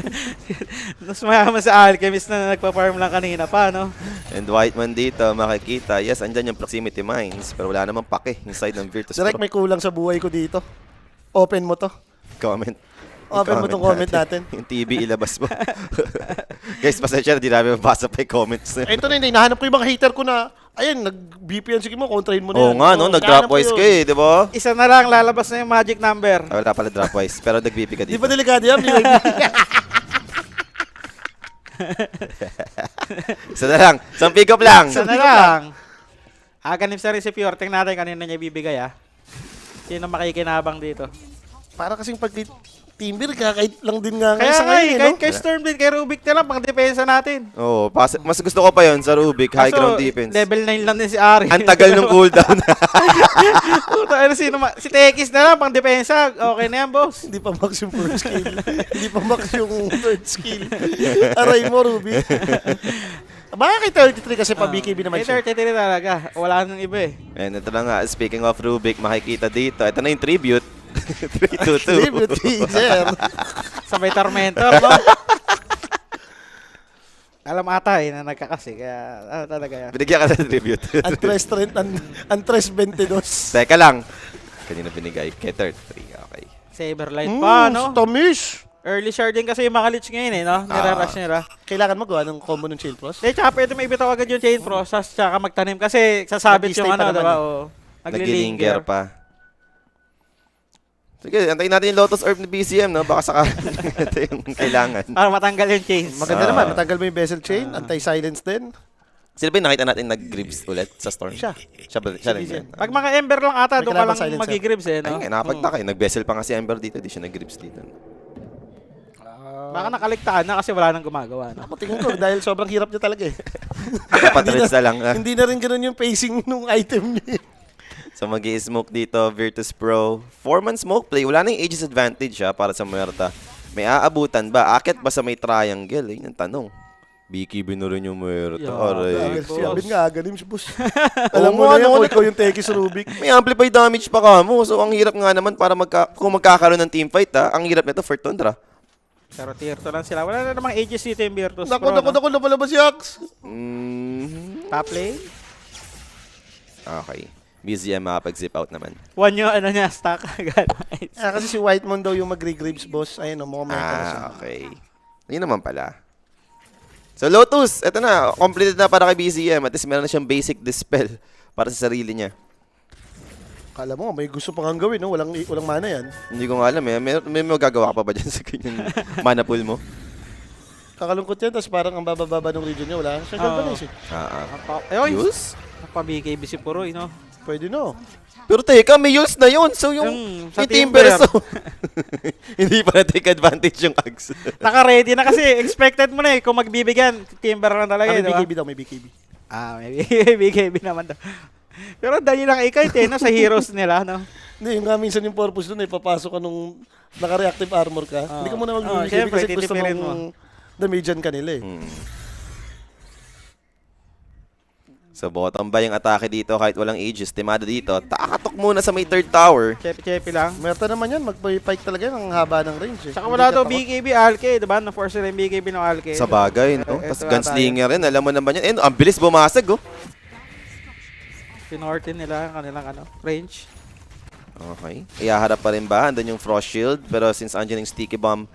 Mas mayaman sa Alchemist na nagpa-farm lang kanina pa, no? And Whiteman dito, makikita. Yes, andyan yung proximity mines. Pero wala namang pake yung side ng Virtus Direct, Pro. may kulang sa buhay ko dito. Open mo to. Comment. Open mo tong comment natin. Yung TV ilabas mo. Guys, pasensya na, di namin mabasa pa yung comments. Ito na yun, hinahanap ko yung mga hater ko na, ayan, nag-BP yan, sige mo, kontrahin mo na Oo yan. nga, no? Nag-drop voice ka eh, di ba? Isa na lang, lalabas na yung magic number. Wala pala drop voice, pero nag-BP ka Di dito. ba delikado yan? Isa na lang, isang pick up lang. Isa na lang. Ganip sa rin si Pure. Tingnan natin kanina niya bibigay, ah. Sino makikinabang dito? Para kasing pag Timber, kahit lang din nga Kaya sa nga, ngayon, kahit no? kay Storm din, kay Rubik na lang, pang depensa natin. Oo, mas gusto ko pa yon sa Rubik, high Kaso, ground defense. level 9 lang din si Ari. Ang tagal ng cooldown. Puta, ano, si Tekis na lang, pang depensa. Okay na yan, boss. Hindi pa max yung first skill. Hindi pa max yung third skill. Aray mo, Ruby. Baka kay 33 kasi pa BKB naman siya. Kay 33 talaga. Wala nang iba eh. And ito na nga, speaking of Rubik, makikita dito. Ito na yung tribute. 3-2-2. Tribute teaser. Sabay Tormentor, no? Alam ata eh, na nagkakasi. Kaya, ano talaga yan. Binigyan ka na ng tribute. Antres 22. Teka lang. Kanina binigay. Kay 33. Okay. Saberlight pa, no? Tomish. Early sharding kasi yung mga leech ngayon eh, no? Nire-rush nila. Kailangan magawa ng combo ng Chill Frost. Eh, tsaka pwede may ibitaw agad yung chain process, tsaka magtanim. Kasi sasabit Nag-stay yung pa ano, naman diba? eh. O, Naglilinger pa. Sige, antayin natin yung Lotus Orb ni BCM, no? Baka saka ito yung kailangan. Para matanggal yung chains. Maganda naman, matanggal mo yung Vessel Chain, anti-silence din. Sino ba yung nakita natin nag-gribs ulit sa Storm? Siya. Siya rin yan. Pag mga ember lang ata, May doon ka kalaban lang silencer. magigribs eh, no? Ay, nakapagtaka eh. Nag-vessel pa nga si Ember dito, di siya nag-gribs dito. Baka nakaligtaan na kasi wala nang gumagawa, no? Ako tingin ko, dahil sobrang hirap niya talaga eh. Kapatid na lang. Hindi na rin ganun yung pacing nung item niya. So mag-i-smoke dito, Virtus Pro. 4-man smoke play. Wala na yung Aegis advantage para sa Muerta. May aabutan ba? Akit ba sa may triangle? Yun ang tanong. BKB na rin yung Muerta. Yeah, Aray. Si Abin nga, galim si boss. Alam mo Oo nga, na yan, no, kung ikaw yung Tekis Rubik. May amplify damage pa ka mo. So ang hirap nga naman para kung magkakaroon ng teamfight ang hirap nito for Tundra. Pero tier 2 lang sila. Wala na namang ages dito yung Virtus Naku, Pro, naku, no? naku, napalabas Yax. Top lane. Okay. BZM makapag-zip out naman. One yung ano niya, stack agad. Kasi si Whitemon daw yung mag-regribs, boss. Ayun, mukhang meron na siya. Okay. Yun naman pala. So Lotus, eto na. Completed na para kay BZM. At least meron na siyang basic dispel para sa sarili niya. Kala mo, may gusto pang gawin, no? Walang mana yan. Hindi ko nga alam eh. May magagawa ka pa ba dyan sa ganyan mana pool mo? Kakalungkot yan, tapos parang ang bababa ng region niya, wala siyang galvanize eh. Ayun. Use? Pa-BKB si Puroy, no? Pwede no. Pero teka, may use na yun. So yung Sa Timber, Timber. so hindi pa na-take advantage yung Ags. Naka-ready na kasi. Expected mo na eh. Kung magbibigyan, Timber na talaga, May di ba? BKB daw, may BKB. May BKB naman daw. Pero dali lang ikay, no? Sa heroes nila, no? Hindi, yung nga minsan yung purpose doon ay papasok ka nung naka-reactive armor ka. Hindi ka muna mag-BKB syempre, kasi gusto titipirin mong damagean ka nila eh. So bottom ba yung atake dito kahit walang Aegis. Timado dito. Takatok muna sa may third tower. Chepe-chepe lang. Merta naman yan, mag-pike talaga yan, ang haba ng range eh. Saka wala daw BKB Alke, diba? Na-force nila yung BKB ng Alke. Sa bagay, no? Ito Tapos ata gunslinger rin. Alam mo naman yan. Ang bilis bumasag, oh. Pinortin nila ang kanilang range. Okay. Iyaharap pa rin ba? Andun yung Frost Shield. Pero since andyan yung Sticky Bomb,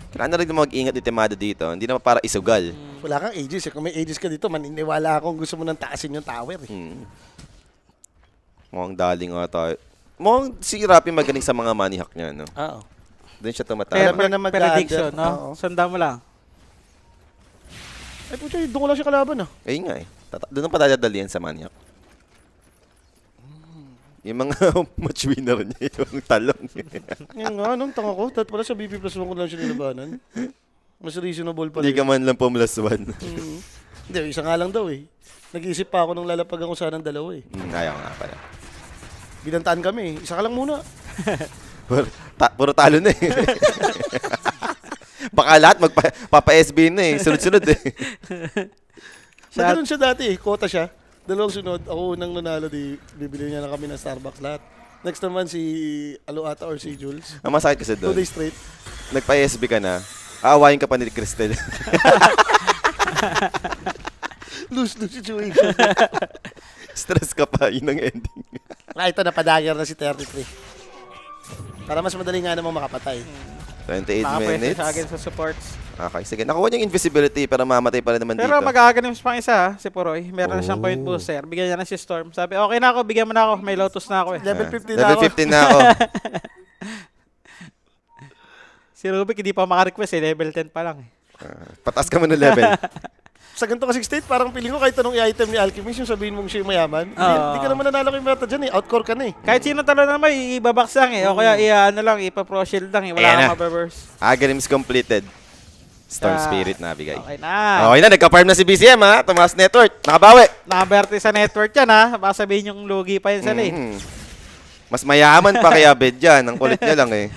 kailangan na rin mag-ingat ni Timado dito. Hindi naman para isugal. Wala kang Aegis eh. Kung may Aegis ka dito, maniniwala akong gusto mo nang taasin yung tower eh. Mukhang daling nga tayo. Mukhang si Rappi magaling sa mga money hack niya, no? Oo. Doon siya tumatalo. Alam niya na Prediction, mag-under. no? Oo. Sundan mo lang. Ay pucha, doon ko lang siya kalaban ah. Ayun nga eh. Doon ang patadadalian sa money hack. Yung mga match winner niya, yung talong. Yung nga, nung tanga ko, dahil pala sa BP plus 1 ko lang siya nilabanan. Mas reasonable pala. Hindi ka man lang pumulas one. Hindi, isa nga lang daw eh. Nag-iisip pa ako nung lalapagan ko sana ng dalawa eh. Ayaw nga pala. Binantaan kami eh. Isa ka lang muna. Puro talo na eh. Baka lahat magpapa-SB na eh. Sunod-sunod eh. Naganoon siya dati eh. Kota siya. Dalawang sunod. Ako unang nanalo bibili niya na kami ng Starbucks lahat. Next naman si Aluata or si Jules. Ang masakit kasi 2 doon, days straight. nagpa-SB ka na, aawayin ka pa ni Cristel. Lose-lose situation. Stress ka pa, yun ang ending. Ito na, padagger na si 33. Para mas madali nga namang makapatay. 28 Nakapwesto minutes. siya agad sa supports. Okay, sige. Nakuha niya yung invisibility pero mamatay pa rin naman Pero dito. mag-aaganim pang isa, si Puroy. Meron na siyang point booster. Bigyan niya na si Storm. Sabi, okay na ako, bigyan mo na ako. May Lotus na ako eh. Level 15 na Level ako. 15 na ako. Si Rubik hindi pa maka-request eh. Level 10 pa lang eh. Pataas ka mo ng level. Sa ganito kasi state, parang piling ko kahit anong i-item ni Alchemist, yung sabihin mong siya yung mayaman. Hindi ka naman nanalo kay meta dyan eh. Outcore ka na eh. Kahit sino talo naman, ibabaks lang eh. O kaya ano lang, ipa-pro shield lang eh. Wala Ayan kang na. mababurst. Agarims completed. Storm Ah, Spirit nabigay. Okay na. Okay na, nagka-farm na si BCM ha. Tumaas network. Nakabawi. Nakaberte sa network yan ha. Baka sabihin yung lugi pa yun sa lane. Mas mayaman pa kaya Abed dyan. Ang kulit niya lang eh.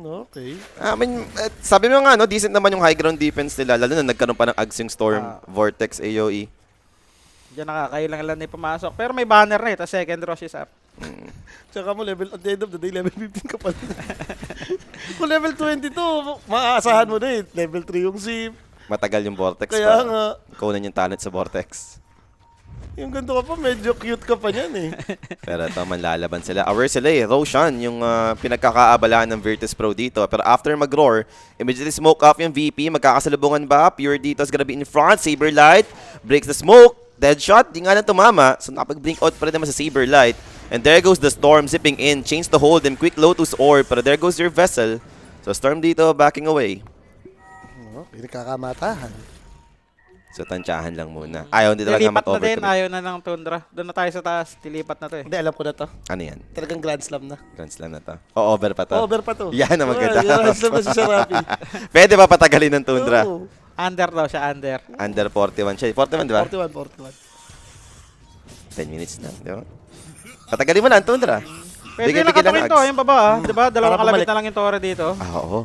Okay. I mean, sabi mo nga, no, decent naman yung high ground defense nila. Lalo na nagkaroon pa ng Ags yung Storm, Vortex, AoE. Diyan nakakailang lang na pumasok. Pero may banner na eh. Tapos second rush is up. Tsaka mo level, at the end of the day, level 15 ka pala. Kung level 22, maaasahan mo na eh. Level 3 yung si... Matagal yung Vortex Kaya pa. nga, Kunan yung talent sa Vortex. yung ganito ka pa, medyo cute ka pa niyan eh. Pero ito, manlalaban sila. Aware sila eh. Roshan, yung pinagkakaabalahan ng Virtus Pro dito. Pero after mag-roar, immediately smoke off yung VP. Magkakasalubungan ba? Pure Dito's gonna be in front. Saberlight breaks the smoke. Deadshot, di nga na tumama. So nakapag-blink out pa rin naman sa Saberlight. And there goes the Storm zipping in. Change the hold and quick Lotus Orb. Pero there goes your vessel. So Storm dito backing away. Pinagkakamatahan. So tansyahan lang muna. Ayaw hindi talaga Tilipat na din. mag-overcommit. Ayaw na ng Tundra. Doon na tayo sa taas. Tilipat na to eh. Hindi, alam ko na to. Ano yan? Talagang Grand Slam na. Grand Slam na to. O, over pa to. Over pa to. Yan ang maganda. Grand Slam na si Sarapi. Pwede ba patagalin ng Tundra? Oo. Under daw siya. Under. Under 41 siya. 41, di ba? 41. 10 minutes na, di ba? Patagalin mo na ang Tundra. Pwede Bigay-bigay na katakin lang to. Ags. Yung baba ah. Diba? Dalawang Para kalabit bumalik. na lang yung Torre dito. Ah, oo.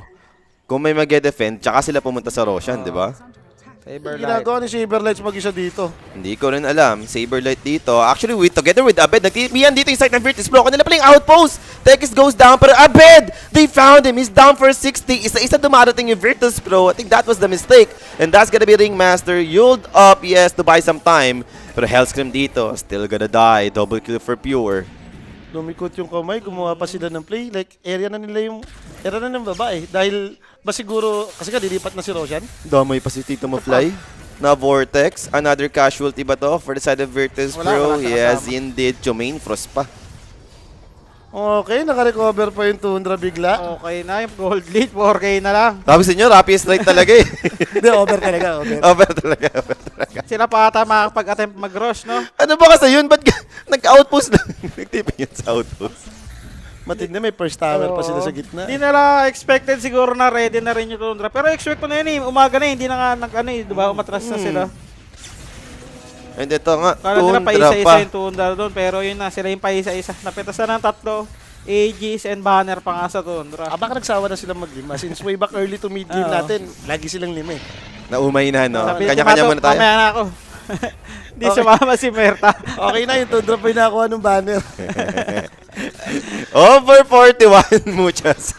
Kung may mag-defend, tsaka sila pumunta sa Roshan, di ba? Saberlight. Ginagawa ni Saberlight mag-isa dito. Hindi ko rin alam. Saberlight dito. Actually, together with Abed, nagtitibihan dito yung side ng Virtus Pro. Kanila pala yung outpost. Tekis goes down, pero Abed! They found him. He's down for 60. Isa-isa dumarating yung Virtus Pro. I think that was the mistake. And that's gonna be Ringmaster. Yuled up, yes, to buy some time. Pero Hellscream dito, still gonna die. Double kill for Pure. Lumikot yung kamay, gumawa pa sila ng play. Like, area na ng babae. Dahil, ba siguro, kasi ka, dilipat na si Roshan. Damay pa si Tito Mafly. Na Vortex. Another casualty ba to for the side of Virtus Wala, Pro? wala siya Yes, kasama. indeed. Chomaine Frost pa. Okay, naka-recover pa yung Tundra bigla. Okay na, yung gold lead, 4K na lang. Sabi sa inyo, Rappiest Light talaga eh. Hindi, over talaga, over. Over talaga, over talaga. Sila pa ata makakapag-attempt mag-rush, no? Ano ba kasi yun? Ba't nag-outpost na? Nagtipin yun sa outpost. Matindi, may first tower pa sila sa gitna. Hindi nila expected siguro na ready na rin yung Tundra. Pero expect ko na yun eh, umaga na hindi na nga nag-ano eh, diba? Umatras na sila. And ito nga, Kala nila Tundra paisa-isa pa. yung Tundra doon, pero yun na, sila yung paisa-isa. Napitas na ng 3, Aegis and banner pa nga sa Tundra. Baka nagsawa na silang maglima. Since way back early to mid game Oo. natin, lagi silang lima eh. Naumay na, no? Sabi, Kanya-kanya "Tumato, muna tayo. Mamaya na ako. Hindi Okay. sumama si Merta. Okay na, yung Tundra pa yung nakakuha ng banner. Over 41, muchas.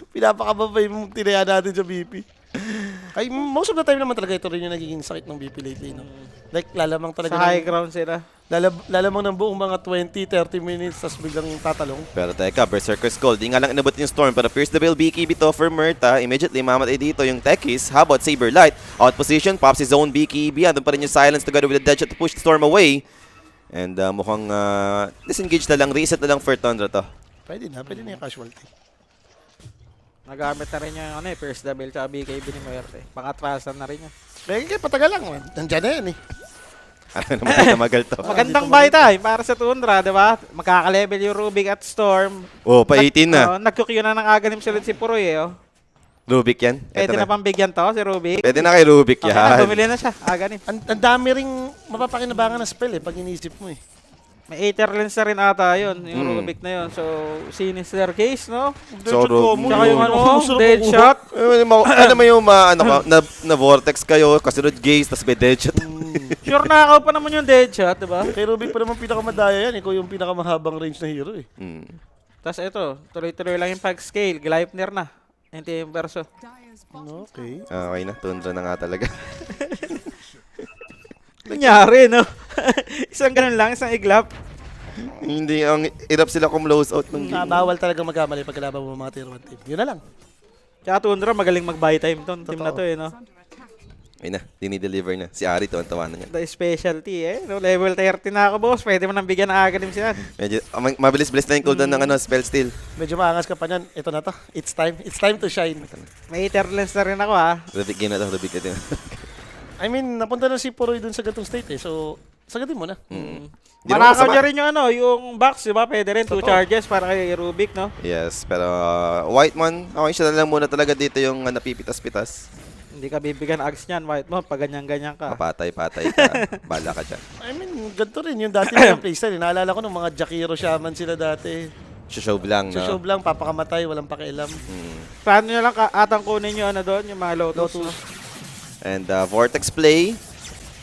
Pinapakababa yung tinaya natin sa BP. Ay, most of the time naman talaga ito rin yung nagiging sakit ng BP lately, no? Like, lalamang talaga. Sa high ground sila. Lalamang ng buong mga 20-30 minutes, tapos biglang tatalong. Pero teka, Berserker's Gold. Di nga lang inabot yung Storm. Pero Pierce the Veil, BKB to for Murta. Immediately, mamatay dito yung Techies. How about Saberlight? Out position, pops his own BKB. Andun pa rin yung Silence together with the Deadshot to push the Storm away. And mukhang disengage na lang. Reset na lang for Tundra to. Pwede na yung casualty. Nagamit na rin yung ano, First Double tsaka BKB ni Muerte. Pangatrasan na rin yun. Kaya patagal lang, man. Nandiyan na yan eh. Ano naman magal to. Magandang buy time para sa Tundra, di ba? Magkaka-level yung Rubik at Storm. Oh, pa 18 na. Nagkukyo na ng aganim silid si Puroy eh. Oh. Rubik yan. Pwede Eto na pang bigyan to, si Rubik. Pwede na kay Rubik Okay na, yan. bumili na siya. Aganim. Ang dami ring mapapakinabangan na spell eh, pag inisip mo eh. May Aether Lens na rin ata yun, yung Rubik na yun. So, Sinister Case, no? So, Tsaka yung ano, Deadshot. Ano mo yung na vortex kayo, kasunod gaze, tapos may Deadshot. Sure nakakaw pa naman yung Deadshot, di ba? Kay Rubik pa naman pinakamadaya yan, ikaw yung pinakamahabang range na hero eh. Tapos ito, tuloy-tuloy lang yung pag-scale. Gleipnir na. Hindi yung verso. Okay. Okay na, Tundra na nga talaga. Nangyari, no? Isang ganun lang, isang iglap. Hindi, ang hirap sila kumlose out ng game. Bawal talaga magkamali pag kalaban mo mga tier 1 team. Yun na lang. Tsaka Tundra, magaling mag-buy time to. Team na to eh, no? Ayun na, dinideliver na. Si Ari to, ang tawanan niya. The specialty eh. No, level 30 na ako, boss. Pwede mo nang bigyan ng aganim siya. Medyo, mabilis-bilis na yung cooldown ng spell steal. Medyo maangas ka pa niyan. Ito na to. It's time. It's time to shine. May Aether Lens na rin ako, ha? Rubik game na to, Rubik na I mean, napunta na si Puroy dun sa gatong state eh. So, sagatin mo na. Manakaw niya rin yung ano, yung box, di ba? Pwede rin, 2 charges para kay Rubik, no? Yes, pero Whitemon, okay siya na lang muna talaga dito yung napipitas-pitas. Hindi ka bibigyan ags niyan, White mo, pag ganyan-ganyan ka. Papatay-patay ka. Bala ka dyan. I mean, ganito rin yung dati nilang playstyle. Naalala ko nung mga Jakiro Shaman sila dati. Show lang, no? Show lang, papakamatay, walang pakialam. Plano nyo lang atang kunin nyo ano doon, yung mga Lotus. No? And Vortex play.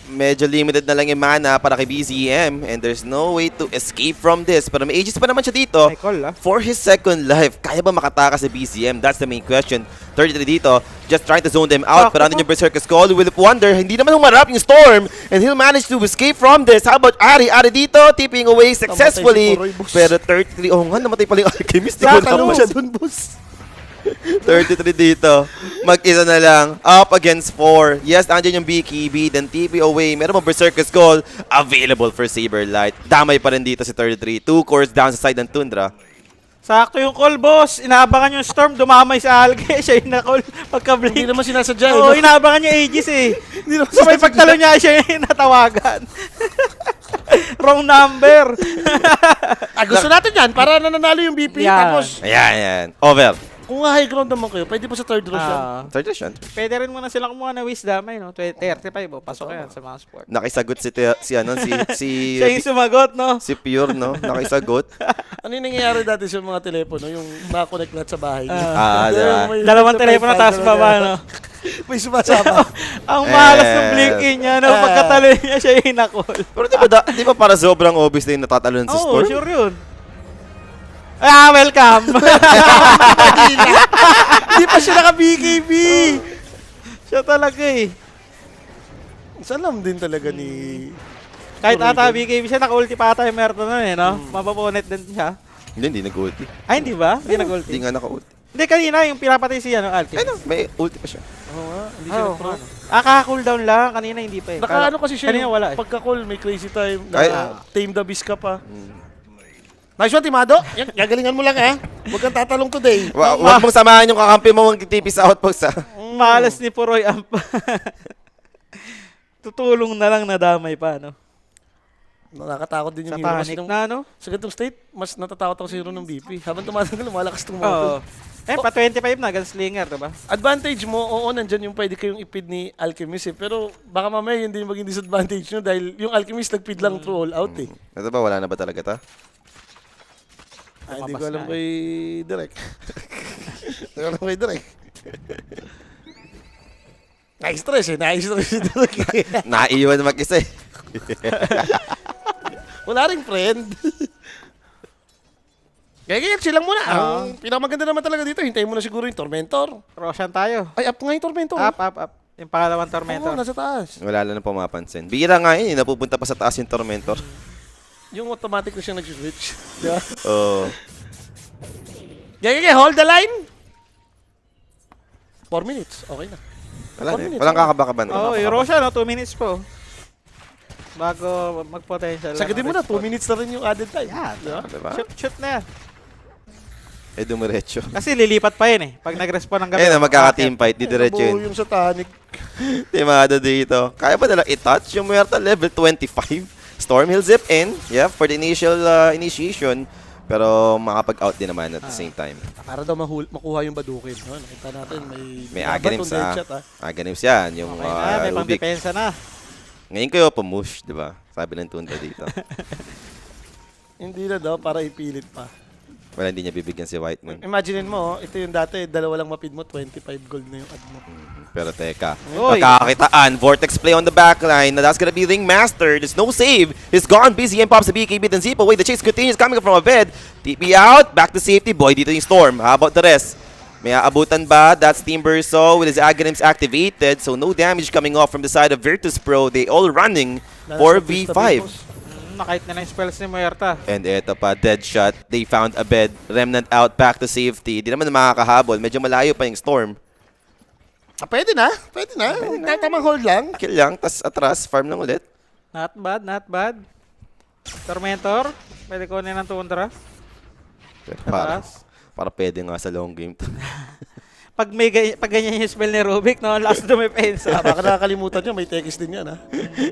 Medyo limited na lang yung mana para kay BZM. And there's no way to escape from this. Pero may ages pa naman siya dito. May call, ah. For his second life, kaya ba makatakas sa BZM? That's the main question. 33 dito, just trying to zone them out. Pero andun yung Berserker's Call. Will Wonder, hindi naman humarap yung Storm. And he'll manage to escape from this. How about Ari? Ari dito, tipping away successfully. Namatay si Puroy, boss. Pero 33, oh nga, namatay pala yung Alchemist. Di ko Tatalo mo na- siya dun, boss. 33 dito. Mag-isa na lang. Up against 4. Yes, andyan yung BKB. Then TP away. Meron mo Berserker's Call. Available for Saberlight. Damay pa rin dito si 33. 2 cores down sa side ng Tundra. Sakto yung call, boss. Inaabangan yung Storm, dumamay sa Alge. Siya yung na-call Hindi pagka-blink. naman sinasadya eh. Oo, no? inaabangan niya Aegis eh. Hindi naman So may pagtalo niya, siya yung natawagan. Wrong number. Gusto natin yan para nananalo yung BP. Yan. Tapos, Ayan, ayan. Over. kung high ground naman kayo, pwede po sa third row siya. Third edition. Pwede rin muna silang kumuha na wisdom, no? 35, oh. Pasok yan sa mga sport. Nakisagot si Siya yung sumagot, no? si Pure, no? Nakisagot. Ano yung nangyayari dati sa mga telepono, yung nakakonect lahat sa bahay? Diba? May- Dalawang telepono taas baba, no? May sumasama. Ang malas ng blinking niya, no? Pagkatalo niya, siya yung na-call. Pero di ba para sobrang obvious na yung natatalon si Oo, Storm? sure yun. Welcome! Hindi pa siya naka-BKB. Siya talaga eh. Salam din talaga ni... Kahit ata BKB siya, naka-ulti pa ata yung Merton nun eh, no? Mapaponet din siya. Hindi nag-ulti. Ay, hindi ba? Hindi nag-ulti. Hindi nga naka-ulti. Hindi, kanina yung pinapatay siya, no, Alki? Ano? May ulti pa siya. Oo nga, hindi siya Oo, nag-pro. kaka-cooldown lang. Kanina hindi pa eh. Naka ano kasi siya, Kanina wala eh. Pagka-call, may crazy time. Ay. Tame the beast ka pa. Nice one, Timado. Yan, gagalingan mo lang, ha? Huwag kang tatalong today. Huwag mong samahan yung kakampi mo magtitipis sa outpost, ha? Malas ni Puroy Amp. Tutulong na lang nadamay pa, no? Nakakatakot din yung hero. Satanic na, no? Sa ganitong state, mas natatakot ako sa hero ng BP. Habang tumatagal, lumalakas itong Oo. mga. Pa 25 na, gunslinger, diba? Advantage mo, oo, nandyan yung pwede kayong ipid ni Alchemist eh. Pero baka mamaya hindi yung maging disadvantage nyo dahil yung Alchemist nagpid lang through all out eh. Ito ba, wala na ba talaga ta? Hindi ko Lumabas alam na kay Direk. Hindi ko alam kay Direk. Na-stress eh, na-stress si Direk eh. Naiiwan mag-isa eh. Wala rin friend. Kaya chill lang muna. Ang pinakamaganda naman talaga dito, hintayin mo na siguro yung Tormentor. Roshan tayo. Ay, up nga yung Tormentor. Up. Yung pangalawang Tormentor. Oo, nasa taas. Wala lang na pumapansin. Bira nga yun, napupunta pa sa taas yung Tormentor. Yung automatic na siyang nag-switch. Diba? Oo. Kaya, hold the line. 4 minutes, okay na. Wala 4 na. minutes, Walang okay. kakabakaban. Oo, yung Roshan, no? 2 minutes po. Bago mag-potential. Sagutin mo na, 2 minutes na rin yung added time. Yan. Diba? Diba? Shoot na yan. Eh, dumiretso. Kasi lilipat pa yun eh. Pag nag-respawn ng gabi. Eh, na magkaka-team fight, didiretso Nabuo yun. yung Satanic. Timado dito. Kaya ba nila i-touch yung Muerta level 25? Storm Hill zip in. Yeah, for the initial initiation. Pero makapag-out din naman at the same time. Para daw makuha yung Badukin. No? Nakita natin, may Aghanim sa... deadshot, Aghanim yan. Yung Okay na, may Rubik. pang-depensa na. Ngayon kayo pamush, di ba? Sabi ng Tunda dito. Hindi na daw, para ipilit pa. Wala, hindi niya bibigyan si Whiteman. Imaginein mo, ito yung dati, dalawa lang mapid mo, 25 gold na yung ad mo. Pero teka, Oy. pagkakakitaan, Vortex play on the backline. That's gonna be Ringmaster. There's no save. He's gone. BZM pops the BKB, then Zipo away. The chase continues coming from a bed. TP out, back to safety. Boy, dito yung Storm. How about the rest? May aabutan ba? That's Team Burso with his Aghanims activated. So no damage coming off from the side of Virtus Pro. They all running for V5. Nakait na lang yung spells ni Muerta. And eto pa, dead shot. They found a bed. Remnant out, back to safety. Di naman makakahabol. Medyo malayo pa yung Storm. Ah, pwede na. Tamang hold lang. Kill lang, tas atras, farm lang ulit. Not bad. Tormentor. Pwede ko ng Tundra. Pero Atras. para pwede nga sa long game to. Pag ganyan yung spell ni Rubik, no? Last dumepensa. Baka nakakalimutan nyo, may tekis din yan, ha?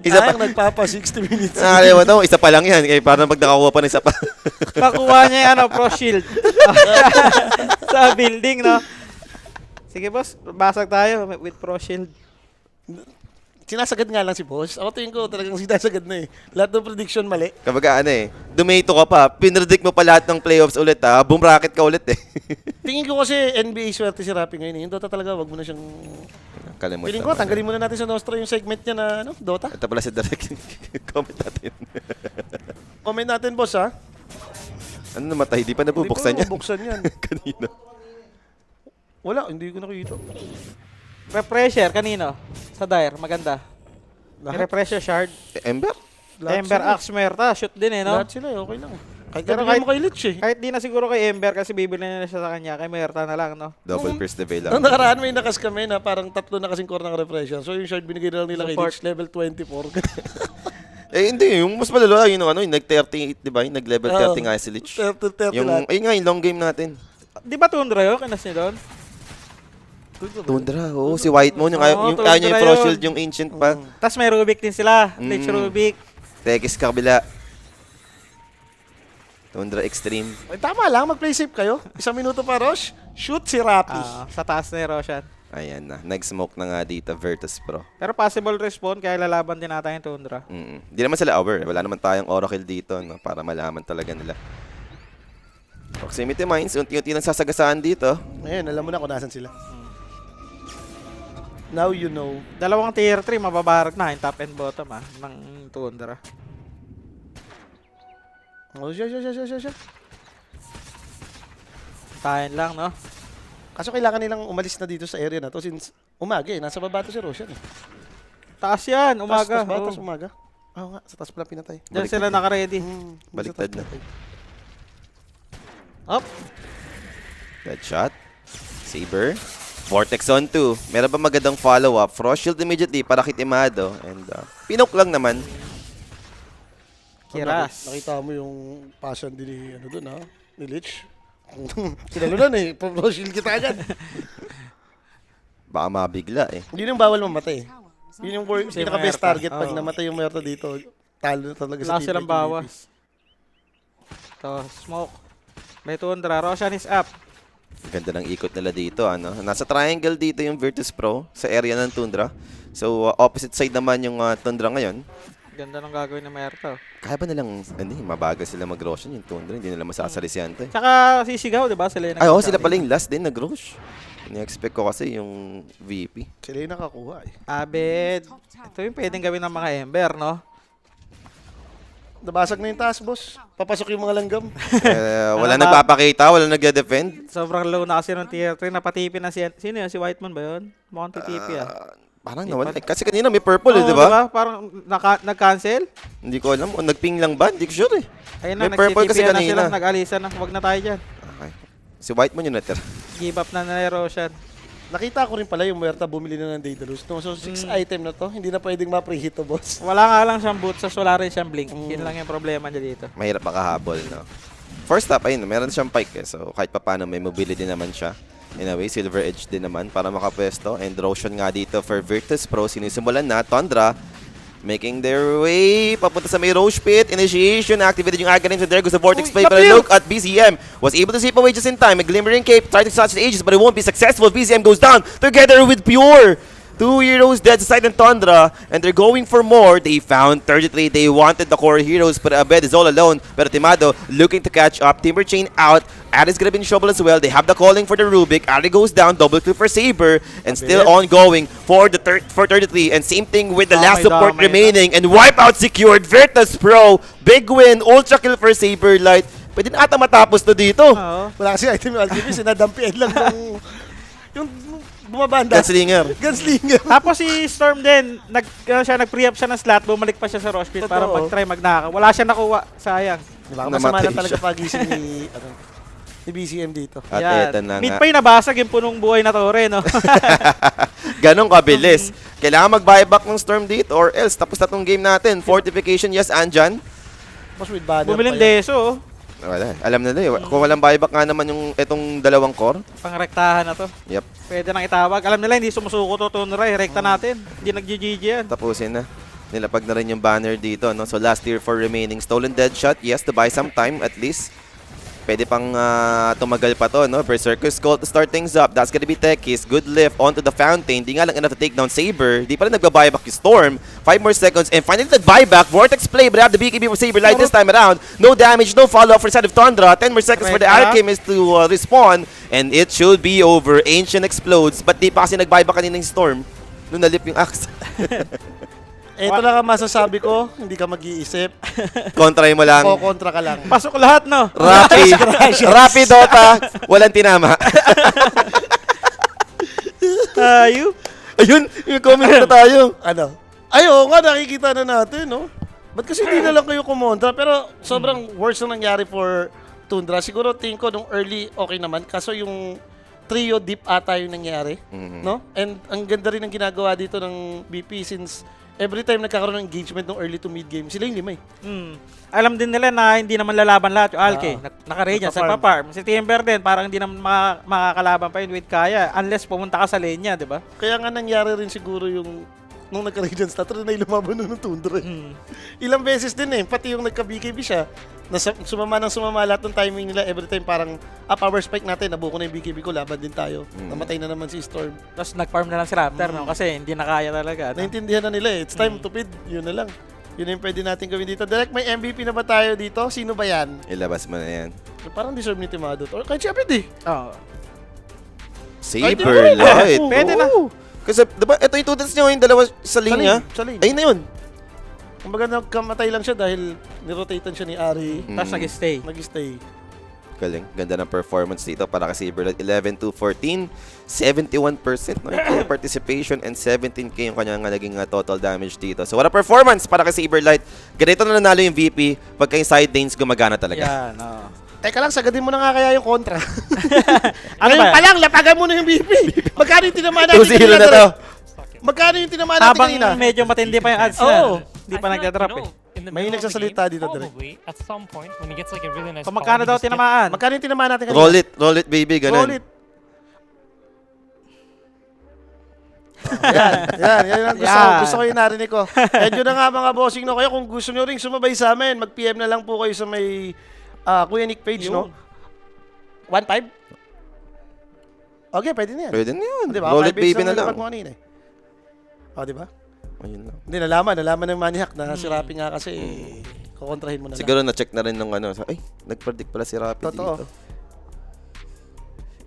Isa pa. Nagpapa 60 minutes. Nakalimutan mo, isa pa lang yan. Kaya parang pag nakakuha pa ng isa pa. Pakuha niya yung Pro Shield. Sa building, no? Sige, boss. Basag tayo with Pro Shield. Sinasagad nga lang si boss. Ako tingin ko talagang sinasagad na eh. Lahat ng prediction mali. Kapag dumato ka pa, pinredict mo pa lahat ng playoffs ulit ha, boom rocket ka ulit eh. Tingin ko kasi NBA swerte si Rappi ngayon eh. Yung Dota talaga, wag mo na siyang... Kalimutan. Feeling ko, tanggalin muna natin sa Nostra yung segment niya na Dota. Ito pala si Derek. Comment natin. Comment natin, boss, ha? Ano namatay? Di pa nabubuksan Hindi yan? pa nabubuksan yan. Kanina. Wala, hindi ko nakikita. Refresher, kanino? Sa Dire, maganda. Refresher Shard. Ember? Ember sila. Axe Muerta, shoot din eh, no? Lahat sila, okay lang. Kahit Pero gabigyan mo kay Lich eh. Kahit di na siguro kay Ember kasi bibili na siya sa kanya. Kay Muerta na lang, no? Double first level lang. Nung nakaraan may nakas kami na parang 3 na kasing core ng refresher. So yung shard binigay na lang nila kay Support. Lich, level 24. Hindi. Yung mas malala, yung yung nag-38, di ba? Yung nag-level 30 nga si Lich. 30 Yung, lahat. ayun nga, yung long game natin. Di ba Tundra yun? Kinas niya doon? Tundra, oo. Si Whitemon, yung Oo, ayaw niya yung Tundra Pro yun. Shield, yung Ancient pa. Tapos may Rubik din sila. Lich Rubik. Tekis kabila. Tundra Extreme. Ay, tama lang, mag-play safe kayo. 1 minuto pa, Rosh. Shoot si Rappi. Sa taas na yung Roshan. Ayan na. Nag-smoke na nga dito, Virtus Pro. Pero possible respawn kaya lalaban din natin yung Tundra. Hindi naman sila over. Wala naman tayong Oracle dito, no? Para malaman talaga nila. Proximity Mines, unti-unti nang sasagasaan dito. Ngayon, alam mo na kung nasan sila. Now you know. Dalawang tier 3, mababarag na yung top and bottom ng Tundra. Oh, siya. Tayan lang, no? Kaso kailangan nilang umalis na dito sa area na to since umaga eh. Nasa baba to si Roshan eh. Taas yan, umaga. Taas Oo. umaga. Oo nga, sa taas pala pinatay. Diyan sila naka-ready. Baliktad na. Up. Dead shot. Saber. Vortex on 2. Meron ba magandang follow-up? Frost Shield immediately para kay Timado. And pinok lang naman. Kiras. Nakita mo yung passion din ni, ano dun ha? Ni Lich. Tinalunan eh. Pro shield kita agad. Baka mabigla eh. Yun yung bawal mamatay. Yun yung Si pinaka-best Muerta. target pag Oo. namatay yung Muerta dito. Talo talaga sa Wala silang bawas. Ito, smoke. May Tundra. Roshan is up. Ganda ng ikot nila dito, ano. Nasa triangle dito yung Virtus Pro sa area ng Tundra. So, opposite side naman yung Tundra ngayon. Ganda ng gagawin ng Merto. Kaya ba nilang, mabagal sila mag-Roshan yung Tundra. Hindi nila masasalisiyan to eh. Tsaka sisigaw, di ba? Sila yung Ay, oo, sila pala yung last din nag-Rosh. Ini-expect ko kasi yung VP. Sila yung nakakuha eh. Abed. Ito yung pwedeng gawin ng mga Ember, no? Nabasag na yung taas, boss. Papasok yung mga langgam. Wala nagpapakita, wala nagde-defend. Sobrang low na kasi ng tier 3. Napatipin na si... Sino yun? Si Whiteman ba yun? Mukhang titipi Parang nawala. Kasi kanina may purple eh, di ba? Parang nag-cancel? Hindi ko alam. O nag-ping lang ba? Hindi ko sure eh. Ayun na, May purple kasi nag-CTP na sila. kanina. Nag-alisa na. Huwag na tayo dyan. Okay. Si Whiteman yung natira. Give up na nila Roshan. Nakita ko rin pala yung Muerta bumili na ng Daedalus. No? So, 6 item na to. Hindi na pwedeng ma-preheat to, boss. Wala nga lang siyang boots, sa wala rin siyang blink. Yun lang yung problema niya dito. Mahirap makahabol, no? First up, ayun, meron siyang pike eh. So, kahit paano may mobility naman siya. In a way, Silver Edge din naman para makapwesto. And Roshan nga dito for Virtus Pro. Sinisimulan na. Tundra making their way papunta sa may Roche Pit. Initiation activated yung Aghanim. So there goes the Vortex play. But a look at BZM. Was able to sweep away just in time. A glimmering cape. Tried to touch the Aegis but it won't be successful. BZM goes down together with Pure. 2 heroes dead sa side ng Tundra, and they're going for more. They found 33. They wanted the core heroes, but Abed is all alone. Pero Timado looking to catch up. Timber Chain out. Ari's gonna be in trouble as well. They have the calling for the Rubik. Ari goes down. Double kill for Saber. And still ongoing for the for 33. And same thing with the last support Damay. remaining. And wipeout secured. Virtus Pro. Big win. Ultra kill for Saberlight. Pwede na ata matapos to dito. Oo. Wala kasi item yung Alchemist. Sinadampian lang yung bumabanda. Gunslinger. Gunslinger. Tapos si Storm din, nag-pre up siya ng slot, bumalik pa siya sa Roche Pit para Totoo. mag-try magnaka. Wala siya nakuha, sayang. Diba? Masama Namatay na talaga siya. pagising ni, ni BCM dito. At Yan. eto na Mid nga. pa yung nabasag yung punong buhay na tore, no? Ganon kabilis. Kailangan mag-buyback ng Storm dito or else tapos na tong game natin. Fortification, yes, andyan. Mas with banner Bumiling pa yan. deso, oh. Wala. Alam na nila. Kung walang buyback nga naman yung itong dalawang core. Pangrektahan na to. Yep. Pwede nang itawag. Alam nila, hindi sumusuko to Tunra, rekta natin. Hindi nag-GG yan. Tapusin na. Nilapag na rin yung banner dito. No? So last tier for remaining. Stolen Deadshot. Yes, to buy some time at least. Pwede pang tumagal pa to, no? Berserker's Call to start things up. That's gonna be Tekis. Good lift onto the fountain. Di nga lang enough to take down Saber. Di pa rin nagba-buyback yung Storm. 5 more seconds. And finally, nag-buyback. Vortex play, but have the BKB for Saberlight this time around. No damage, no follow-up for the side of Tundra. 10 more seconds for the Rekta. Alchemist to respawn. And it should be over. Ancient explodes. But di pa kasi nag-buyback kanina yung Storm. Nung nalip yung axe. Ito lang ang masasabi ko, hindi ka mag-iisip. Kontray mo lang. Kontra ka lang. Pasok lahat, no? Rapid Dota. Walang tinama. Tayo. Ayun, yung comment na tayo. Ano? Ay, oo nga, nakikita na natin, no? Ba't kasi hindi na lang kayo kumontra? Pero sobrang worst na nangyari for Tundra. Siguro tingin ko nung early okay naman. Kaso yung trio deep ata yung nangyari. No? And ang ganda rin ng ginagawa dito ng BP since every time nagkakaroon ng engagement ng early to mid game, sila yung lima eh. Alam din nila na hindi naman lalaban lahat yung Alke. Naka-radiant, Naka-farm. nagpa-farm. Si Timber din, parang hindi naman makakalaban pa yun with Kaya unless pumunta ka sa lane niya, di ba? Kaya nga nangyari rin siguro yung nung nagka-Radiant Stat, na yung lumaban nun ng Tundra. Ilang beses din eh, pati yung nagka-BKB siya, sumama lahat ng timing nila, every time parang, power spike natin, nabuko na yung BKB ko, laban din tayo. Namatay na naman si Storm. Tapos nag-farm na lang si Raptor, no? Kasi hindi na kaya talaga. No? Naintindihan na nila eh, it's time to feed, yun na lang. Yun na yung pwede natin gawin dito. Direct, may MVP na ba tayo dito? Sino ba yan? Ilabas mo na yan. Parang deserve ni Timado. Or kahit si Apid eh. Oh. Saberlight. Pwede na. Kasi, diba, ito yung tutils nyo yung dalawa sa linya. Sa lane. Ayun na yun. Kumbaga nagkamatay lang siya dahil nirotatean siya ni Ari. Tapos nag-stay. Nag-stay. Galing. Ganda ng performance dito para kay Saberlight. 11-2-14. 71% no, yung participation and 17k yung kanyang naging total damage dito. So, what a performance para kay Saberlight. Ganito na nanalo yung VP pagka yung side lanes gumagana talaga. Yan, oh. Teka lang, sagadin mo na nga kaya yung kontra. Ano Ngayon ba? pa lang, lapagan mo na yung BP. Magkano yung tinamaan natin 2-0 na to. Direk? Magkano yung tinamaan natin Habang kanina? medyo matindi pa yung ads Oo. na. Hindi pa nagda-drop eh. in the May middle of the nagsasalita game, dito, Direk. probably at some point when he gets like a really nice Kung call, magkano he daw just gets- tinamaan? Magkano yung tinamaan natin kanina? Roll it baby, ganun. Roll it. Yan ang gusto ko. Yan. Gusto ko yung narinig ko. And yun na nga mga bossing, no? Kaya kung gusto nyo rin sumabay sa amin, mag-PM na lang po kayo sa may Kuya Nick page, no? 1.5? Okay, pwede na yan. Pwede na yun. Di ba? Roll it 5 baby na yung lang. lapag mo kanina eh. O, di ba? Ayun lang. Hindi, nalaman ng Maniac na si Rapi nga kasi kukontrahin mo na lang. Siguro na-check na rin nung ano. Ay, nag-predict pala si Rapid Totoo. dito.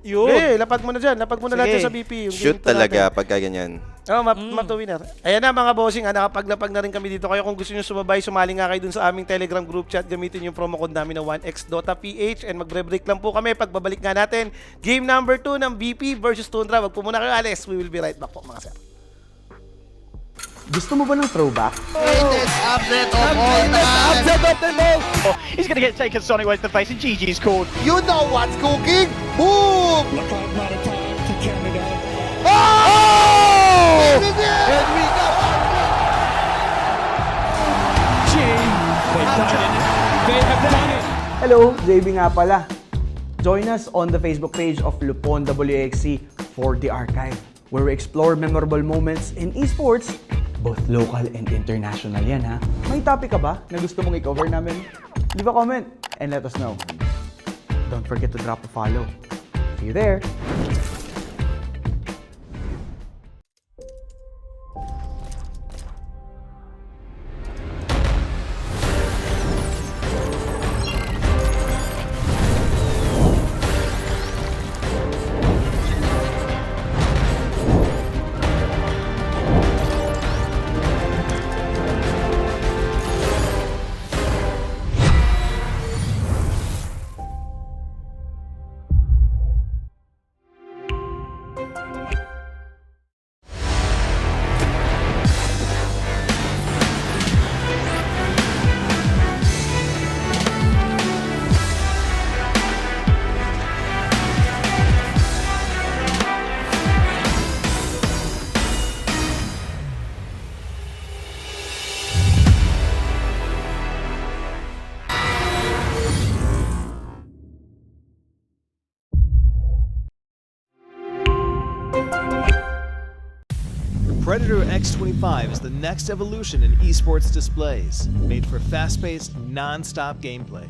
Yun. Okay, lapag mo na dyan. Lapag mo na lahat Sige. dyan sa BP. Yung Shoot game to talaga natin. pagka ganyan. Oh, map winner. Ayan na mga bossing, nakapaglapag na rin kami dito. Kaya kung gusto nyo sumabay, sumali nga kayo dun sa aming Telegram group chat. Gamitin yung promo code namin na 1xDotaPH and magbre-break lang po kami. Pagbabalik nga natin, game number 2 ng BP versus Tundra. Wag po muna kayo, Alex. We will be right back po mga sir. Gusto mo ba ng throwback? He's going to get taken Sonic Way to the face, and GG's called. You know what's cooking? Boom! Oh! And we got Hello, JB nga pala. Join us on the Facebook page of Lupon WXC for the archive, where we explore memorable moments in esports, both local and international yan ha. May topic ka ba na gusto mong i-cover namin? Leave a comment and let us know. Don't forget to drop a follow. See you there! Predator X25 is the next evolution in esports displays, made for fast-paced, non-stop gameplay.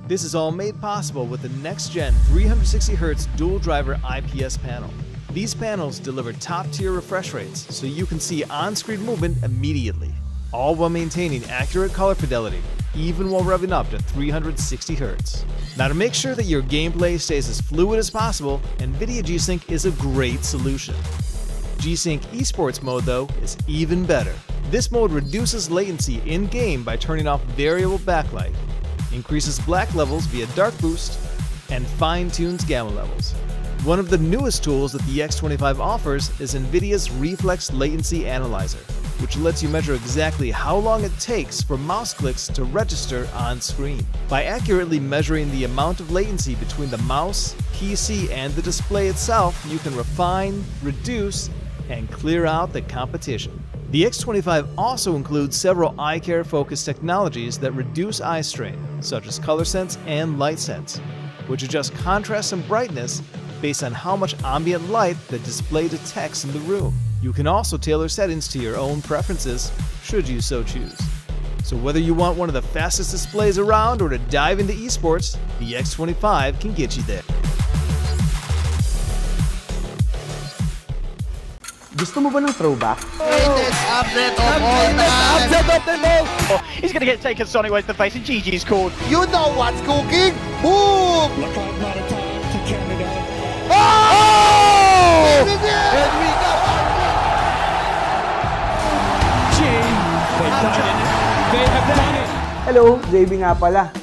This is all made possible with the next-gen 360Hz dual-driver IPS panel. These panels deliver top-tier refresh rates so you can see on-screen movement immediately, all while maintaining accurate color fidelity, even while revving up to 360Hz. Now, to make sure that your gameplay stays as fluid as possible, NVIDIA G-Sync is a great solution. G-Sync Esports mode, though, is even better. This mode reduces latency in-game by turning off variable backlight, increases black levels via dark boost, and fine-tunes gamma levels. One of the newest tools that the X25 offers is NVIDIA's Reflex Latency Analyzer, which lets you measure exactly how long it takes for mouse clicks to register on screen. By accurately measuring the amount of latency between the mouse, PC, and the display itself, you can refine, reduce, and clear out the competition. The X25 also includes several eye care focused technologies that reduce eye strain, such as color sense and light sense, which adjust contrast and brightness based on how much ambient light the display detects in the room. You can also tailor settings to your own preferences, should you so choose. So whether you want one of the fastest displays around or to dive into esports, the X25 can get you there. Gusto mo ba ng throwback? He's going to get taken Sonic Way to the face, and GG's called. You know what's cooking? Boom! Oh! And we got Hello, JB nga pala.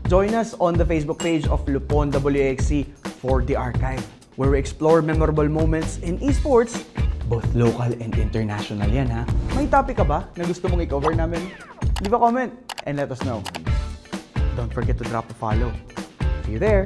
Join us on the Facebook page of Lupon WXC for the archive, where we explore memorable moments in esports, both local and international yan ha. May topic ka ba na gusto mong i-cover namin? Leave a comment and let us know. Don't forget to drop a follow. See you there!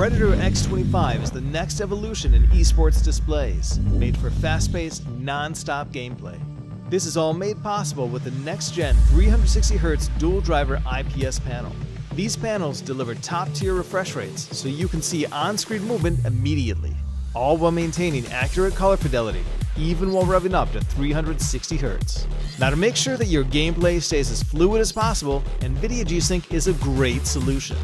Predator X25 is the next evolution in esports displays, made for fast-paced, non-stop gameplay. This is all made possible with the next-gen 360Hz dual-driver IPS panel. These panels deliver top-tier refresh rates so you can see on-screen movement immediately, all while maintaining accurate color fidelity, even while revving up to 360Hz. Now, to make sure that your gameplay stays as fluid as possible, NVIDIA G-Sync is a great solution.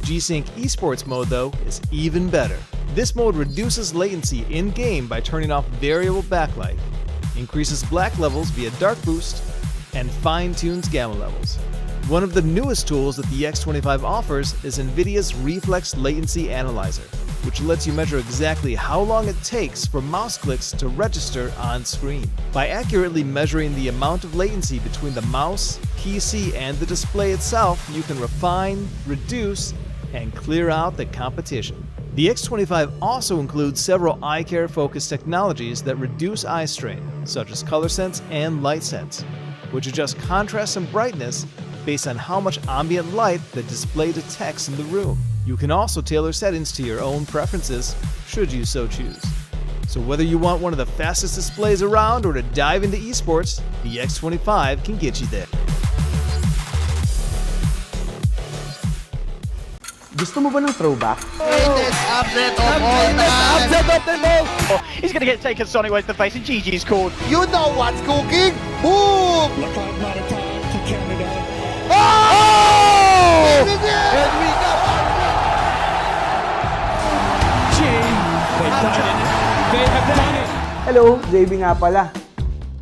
G-Sync Esports mode, though, is even better. This mode reduces latency in-game by turning off variable backlight, increases black levels via dark boost, and fine-tunes gamma levels. One of the newest tools that the X25 offers is NVIDIA's Reflex Latency Analyzer, which lets you measure exactly how long it takes for mouse clicks to register on screen. By accurately measuring the amount of latency between the mouse, PC, and the display itself, you can refine, reduce, and clear out the competition. The X25 also includes several eye care focused technologies that reduce eye strain, such as ColorSense and LightSense, which adjust contrast and brightness based on how much ambient light the display detects in the room. You can also tailor settings to your own preferences, should you so choose. So whether you want one of the fastest displays around or to dive into esports, the X25 can get you there. Gusto mo ba ng throwback? Upset of all time. Upset of them all! Oh, he's going to get taken Sonic way to the face, and GG's called. You know what's cooking. Boom. Look like not a time to count it out. Oh! And we got They have done it. Hello, JB nga pala.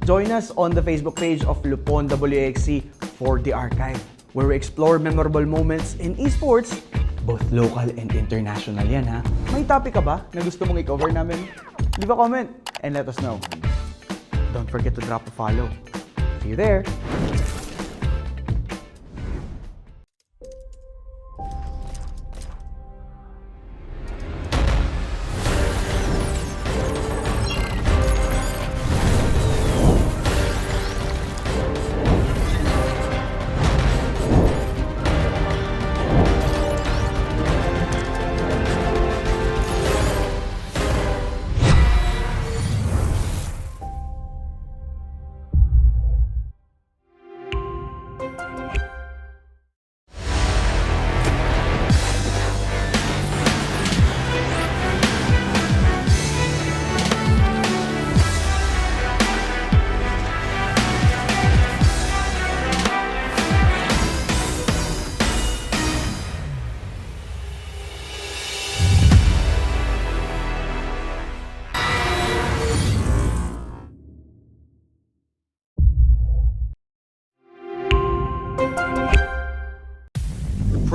Join us on the Facebook page of Lupon WXC for the archive, where we explore memorable moments in esports, both local and international yan ha. May topic ka ba na gusto mong i-cover namin? Leave a comment and let us know. Don't forget to drop a follow. See you there!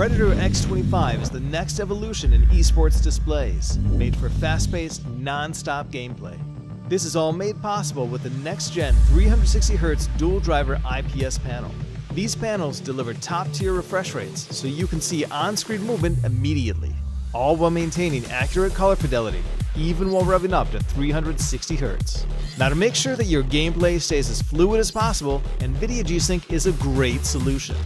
Predator X25 is the next evolution in esports displays, made for fast-paced, non-stop gameplay. This is all made possible with the next-gen 360Hz dual-driver IPS panel. These panels deliver top-tier refresh rates so you can see on-screen movement immediately, all while maintaining accurate color fidelity, even while revving up to 360Hz. Now, to make sure that your gameplay stays as fluid as possible, NVIDIA G-Sync is a great solution.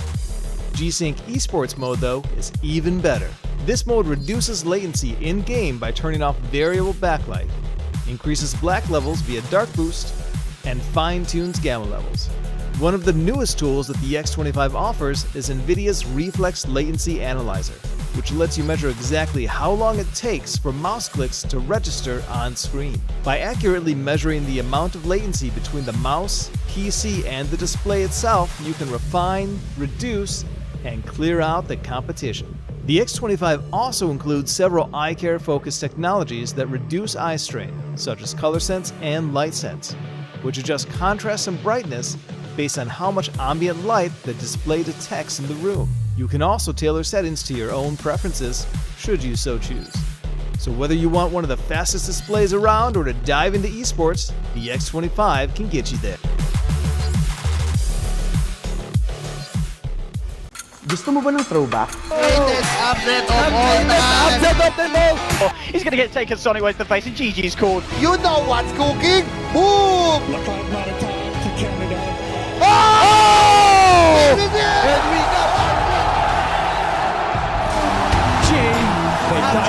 G-Sync Esports mode, though, is even better. This mode reduces latency in-game by turning off variable backlight, increases black levels via dark boost, and fine-tunes gamma levels. One of the newest tools that the X25 offers is NVIDIA's Reflex Latency Analyzer, which lets you measure exactly how long it takes for mouse clicks to register on screen. By accurately measuring the amount of latency between the mouse, PC, and the display itself, you can refine, reduce, and clear out the competition. The X25 also includes several eye care focused technologies that reduce eye strain, such as ColorSense and LightSense, which adjust contrast and brightness based on how much ambient light the display detects in the room. You can also tailor settings to your own preferences, should you so choose. So whether you want one of the fastest displays around or to dive into esports, the X25 can get you there. Gusto mo ba ng throwback? Upset of all time. Upset of them all! Oh, he's going to get taken Sonic way to the face, and GG's called. You know what's cooking. Boom. Look like not a time to count it out. Oh! And we got They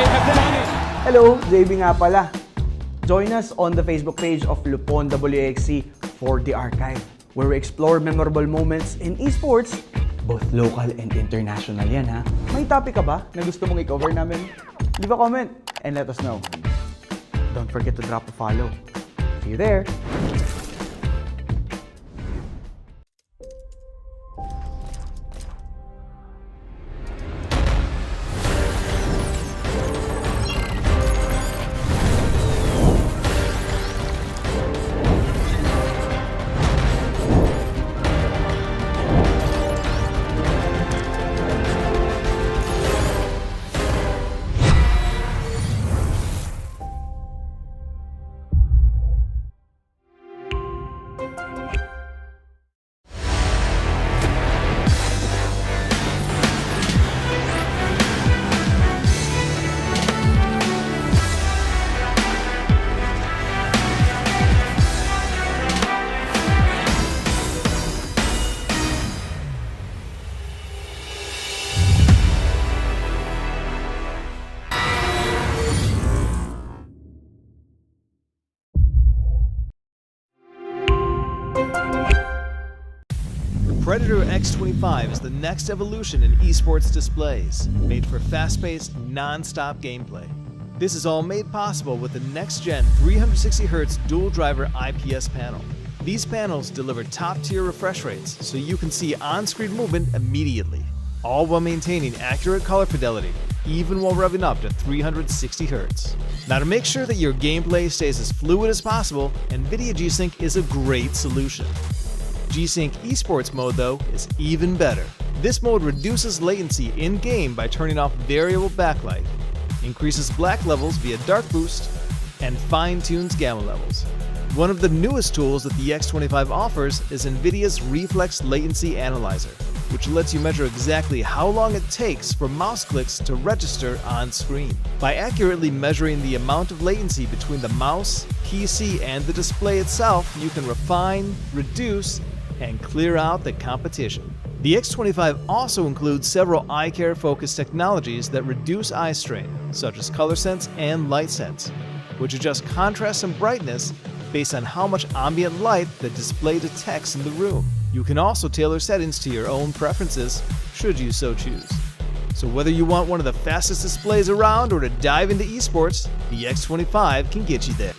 have done it. Hello, JB nga pala. Join us on the Facebook page of Lupon WXC for the archive, where we explore memorable moments in esports, both local and international yan ha. May topic ka ba na gusto mong i-cover namin? Leave a comment and let us know. Don't forget to drop a follow. See you there! Predator X25 is the next evolution in esports displays, made for fast-paced, non-stop gameplay. This is all made possible with the next-gen 360Hz dual-driver IPS panel. These panels deliver top-tier refresh rates so you can see on-screen movement immediately, all while maintaining accurate color fidelity, even while revving up to 360Hz. Now, to make sure that your gameplay stays as fluid as possible, NVIDIA G-Sync is a great solution. G-Sync Esports mode, though, is even better. This mode reduces latency in-game by turning off variable backlight, increases black levels via dark boost, and fine-tunes gamma levels. One of the newest tools that the X25 offers is NVIDIA's Reflex Latency Analyzer, which lets you measure exactly how long it takes for mouse clicks to register on screen. By accurately measuring the amount of latency between the mouse, PC, and the display itself, you can refine, reduce, and clear out the competition. The X25 also includes several eye care focused technologies that reduce eye strain, such as color sense and light sense, which adjust contrast and brightness based on how much ambient light the display detects in the room. You can also tailor settings to your own preferences, should you so choose. So whether you want one of the fastest displays around or to dive into esports, the X25 can get you there.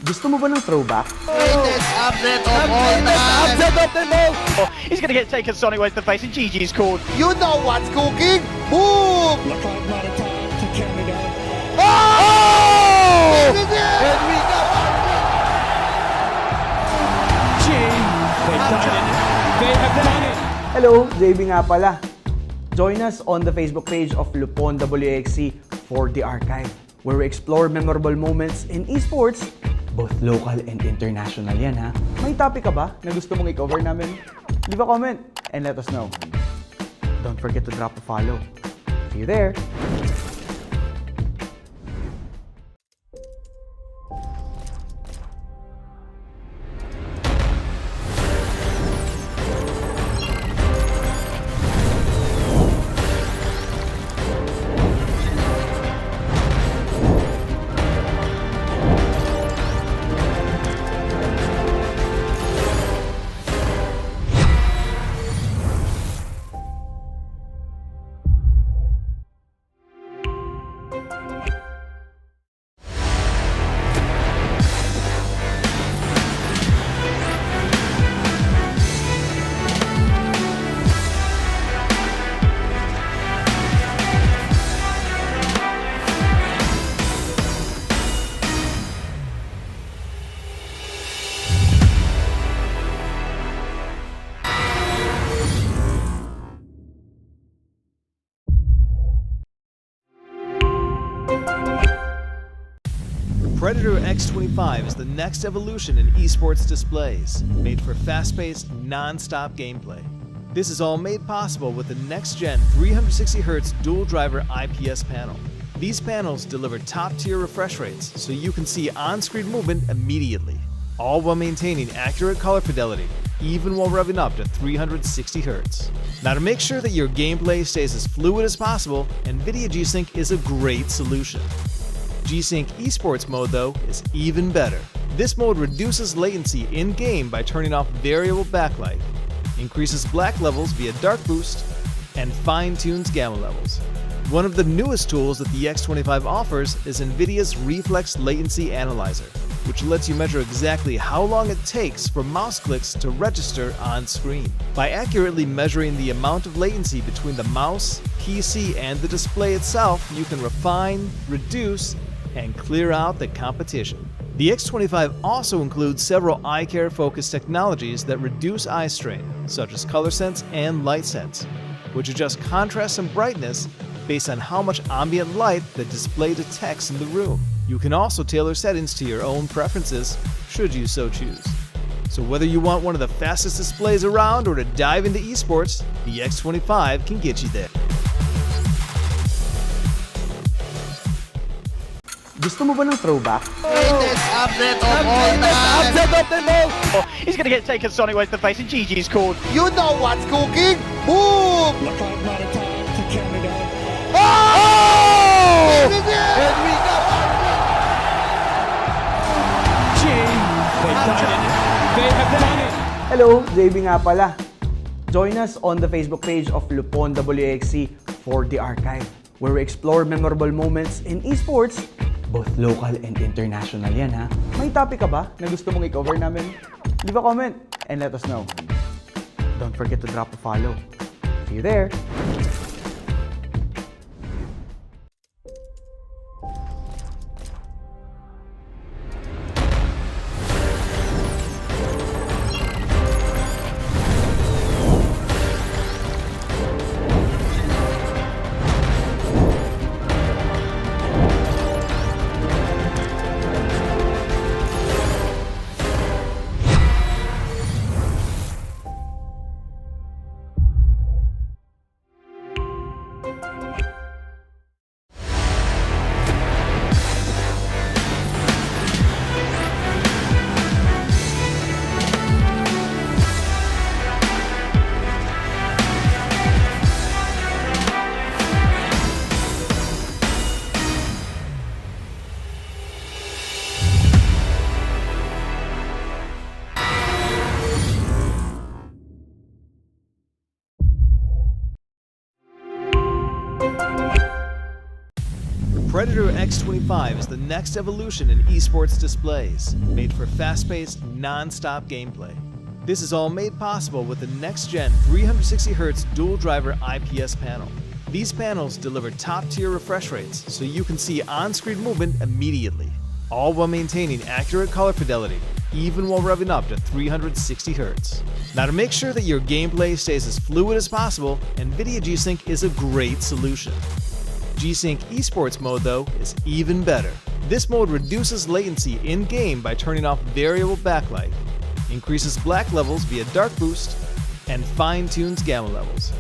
Gusto mo ba ng throwback? Greatest upset of all time. He's going to get taken Sonic Way to the face, and GG's called. You know what's cooking? Boom! Look like not a time to count it out. Oh! And we got They've done it. They have done it. Hello, JB nga pala. Join us on the Facebook page of Lupon WXC for the archive, where we explore memorable moments in esports, both local and international yan ha. May topic ka ba na gusto mong i-cover namin? Leave a comment and let us know. Don't forget to drop a follow. See you there! Predator X25 is the next evolution in esports displays, made for fast-paced, non-stop gameplay. This is all made possible with the next-gen 360Hz dual-driver IPS panel. These panels deliver top-tier refresh rates so you can see on-screen movement immediately, all while maintaining accurate color fidelity, even while revving up to 360 Hz. Now, to make sure that your gameplay stays as fluid as possible, NVIDIA G-Sync is a great solution. G-Sync Esports mode, though, is even better. This mode reduces latency in-game by turning off variable backlight, increases black levels via dark boost, and fine-tunes gamma levels. One of the newest tools that the X25 offers is NVIDIA's Reflex Latency Analyzer, which lets you measure exactly how long it takes for mouse clicks to register on screen. By accurately measuring the amount of latency between the mouse, PC, and the display itself, you can refine, reduce, and clear out the competition. The X25 also includes several eye care focused technologies that reduce eye strain, such as color sense and light sense, which adjust contrast and brightness based on how much ambient light the display detects in the room. You can also tailor settings to your own preferences, should you so choose. So whether you want one of the fastest displays around or to dive into esports, the X25 can get you there. Gusto mo ba ng throwback? Greatest upset of all time. Oh, he's going to get taken Sonic Way to the face, and GG's called. You know what's cooking? Boom! Look like not a time to Canada. Oh! And we got They've done it. They have done it. Hello, JB nga pala. Join us on the Facebook page of Lupon WXC for the archive, where we explore memorable moments in esports, both local and international yan ha. May topic ka ba na gusto mong i-cover namin? Leave a comment and let us know. Don't forget to drop a follow. See you there! Predator X25 is the next evolution in esports displays, made for fast-paced, non-stop gameplay. This is all made possible with the next-gen 360Hz dual-driver IPS panel. These panels deliver top-tier refresh rates so you can see on-screen movement immediately, all while maintaining accurate color fidelity, even while revving up to 360Hz. Now, to make sure that your gameplay stays as fluid as possible, NVIDIA G-Sync is a great solution. G-Sync Esports mode, though, is even better. This mode reduces latency in-game by turning off variable backlight, increases black levels via dark boost, and fine-tunes gamma levels.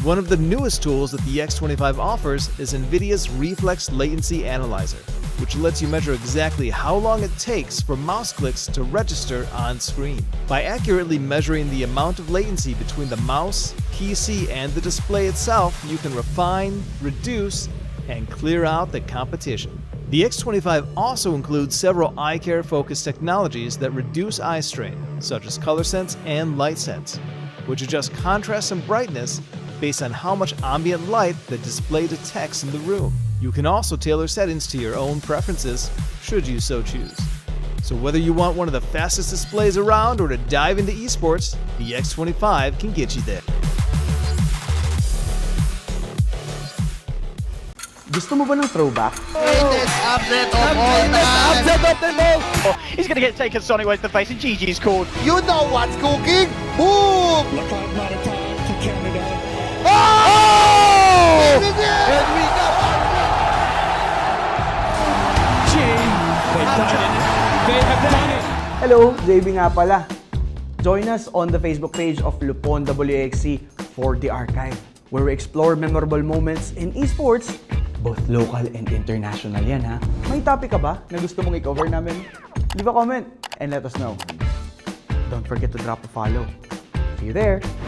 One of the newest tools that the X25 offers is NVIDIA's Reflex Latency Analyzer, which lets you measure exactly how long it takes for mouse clicks to register on screen. By accurately measuring the amount of latency between the mouse, PC, and the display itself, you can refine, reduce, and clear out the competition. The X25 also includes several eye care focused technologies that reduce eye strain, such as color sense and light sense, which adjust contrast and brightness based on how much ambient light the display detects in the room. You can also tailor settings to your own preferences, should you so choose. So whether you want one of the fastest displays around or to dive into esports, the X25 can get you there. Gusto mo ba ng throwback? Greatest upset of all time. Oh, he's going to get taken Sonic Way to the face, and GG's called. You know what's cooking? Boom! Look like not a time to Canada. Oh! And we got They've done it. They have done it. Hello, JB nga pala. Join us on the Facebook page of Lupon WXC for the archive, where we explore memorable moments in esports, both local and international yan ha. May topic ka ba na gusto mong i-cover namin? Leave a comment and let us know. Don't forget to drop a follow. See you there.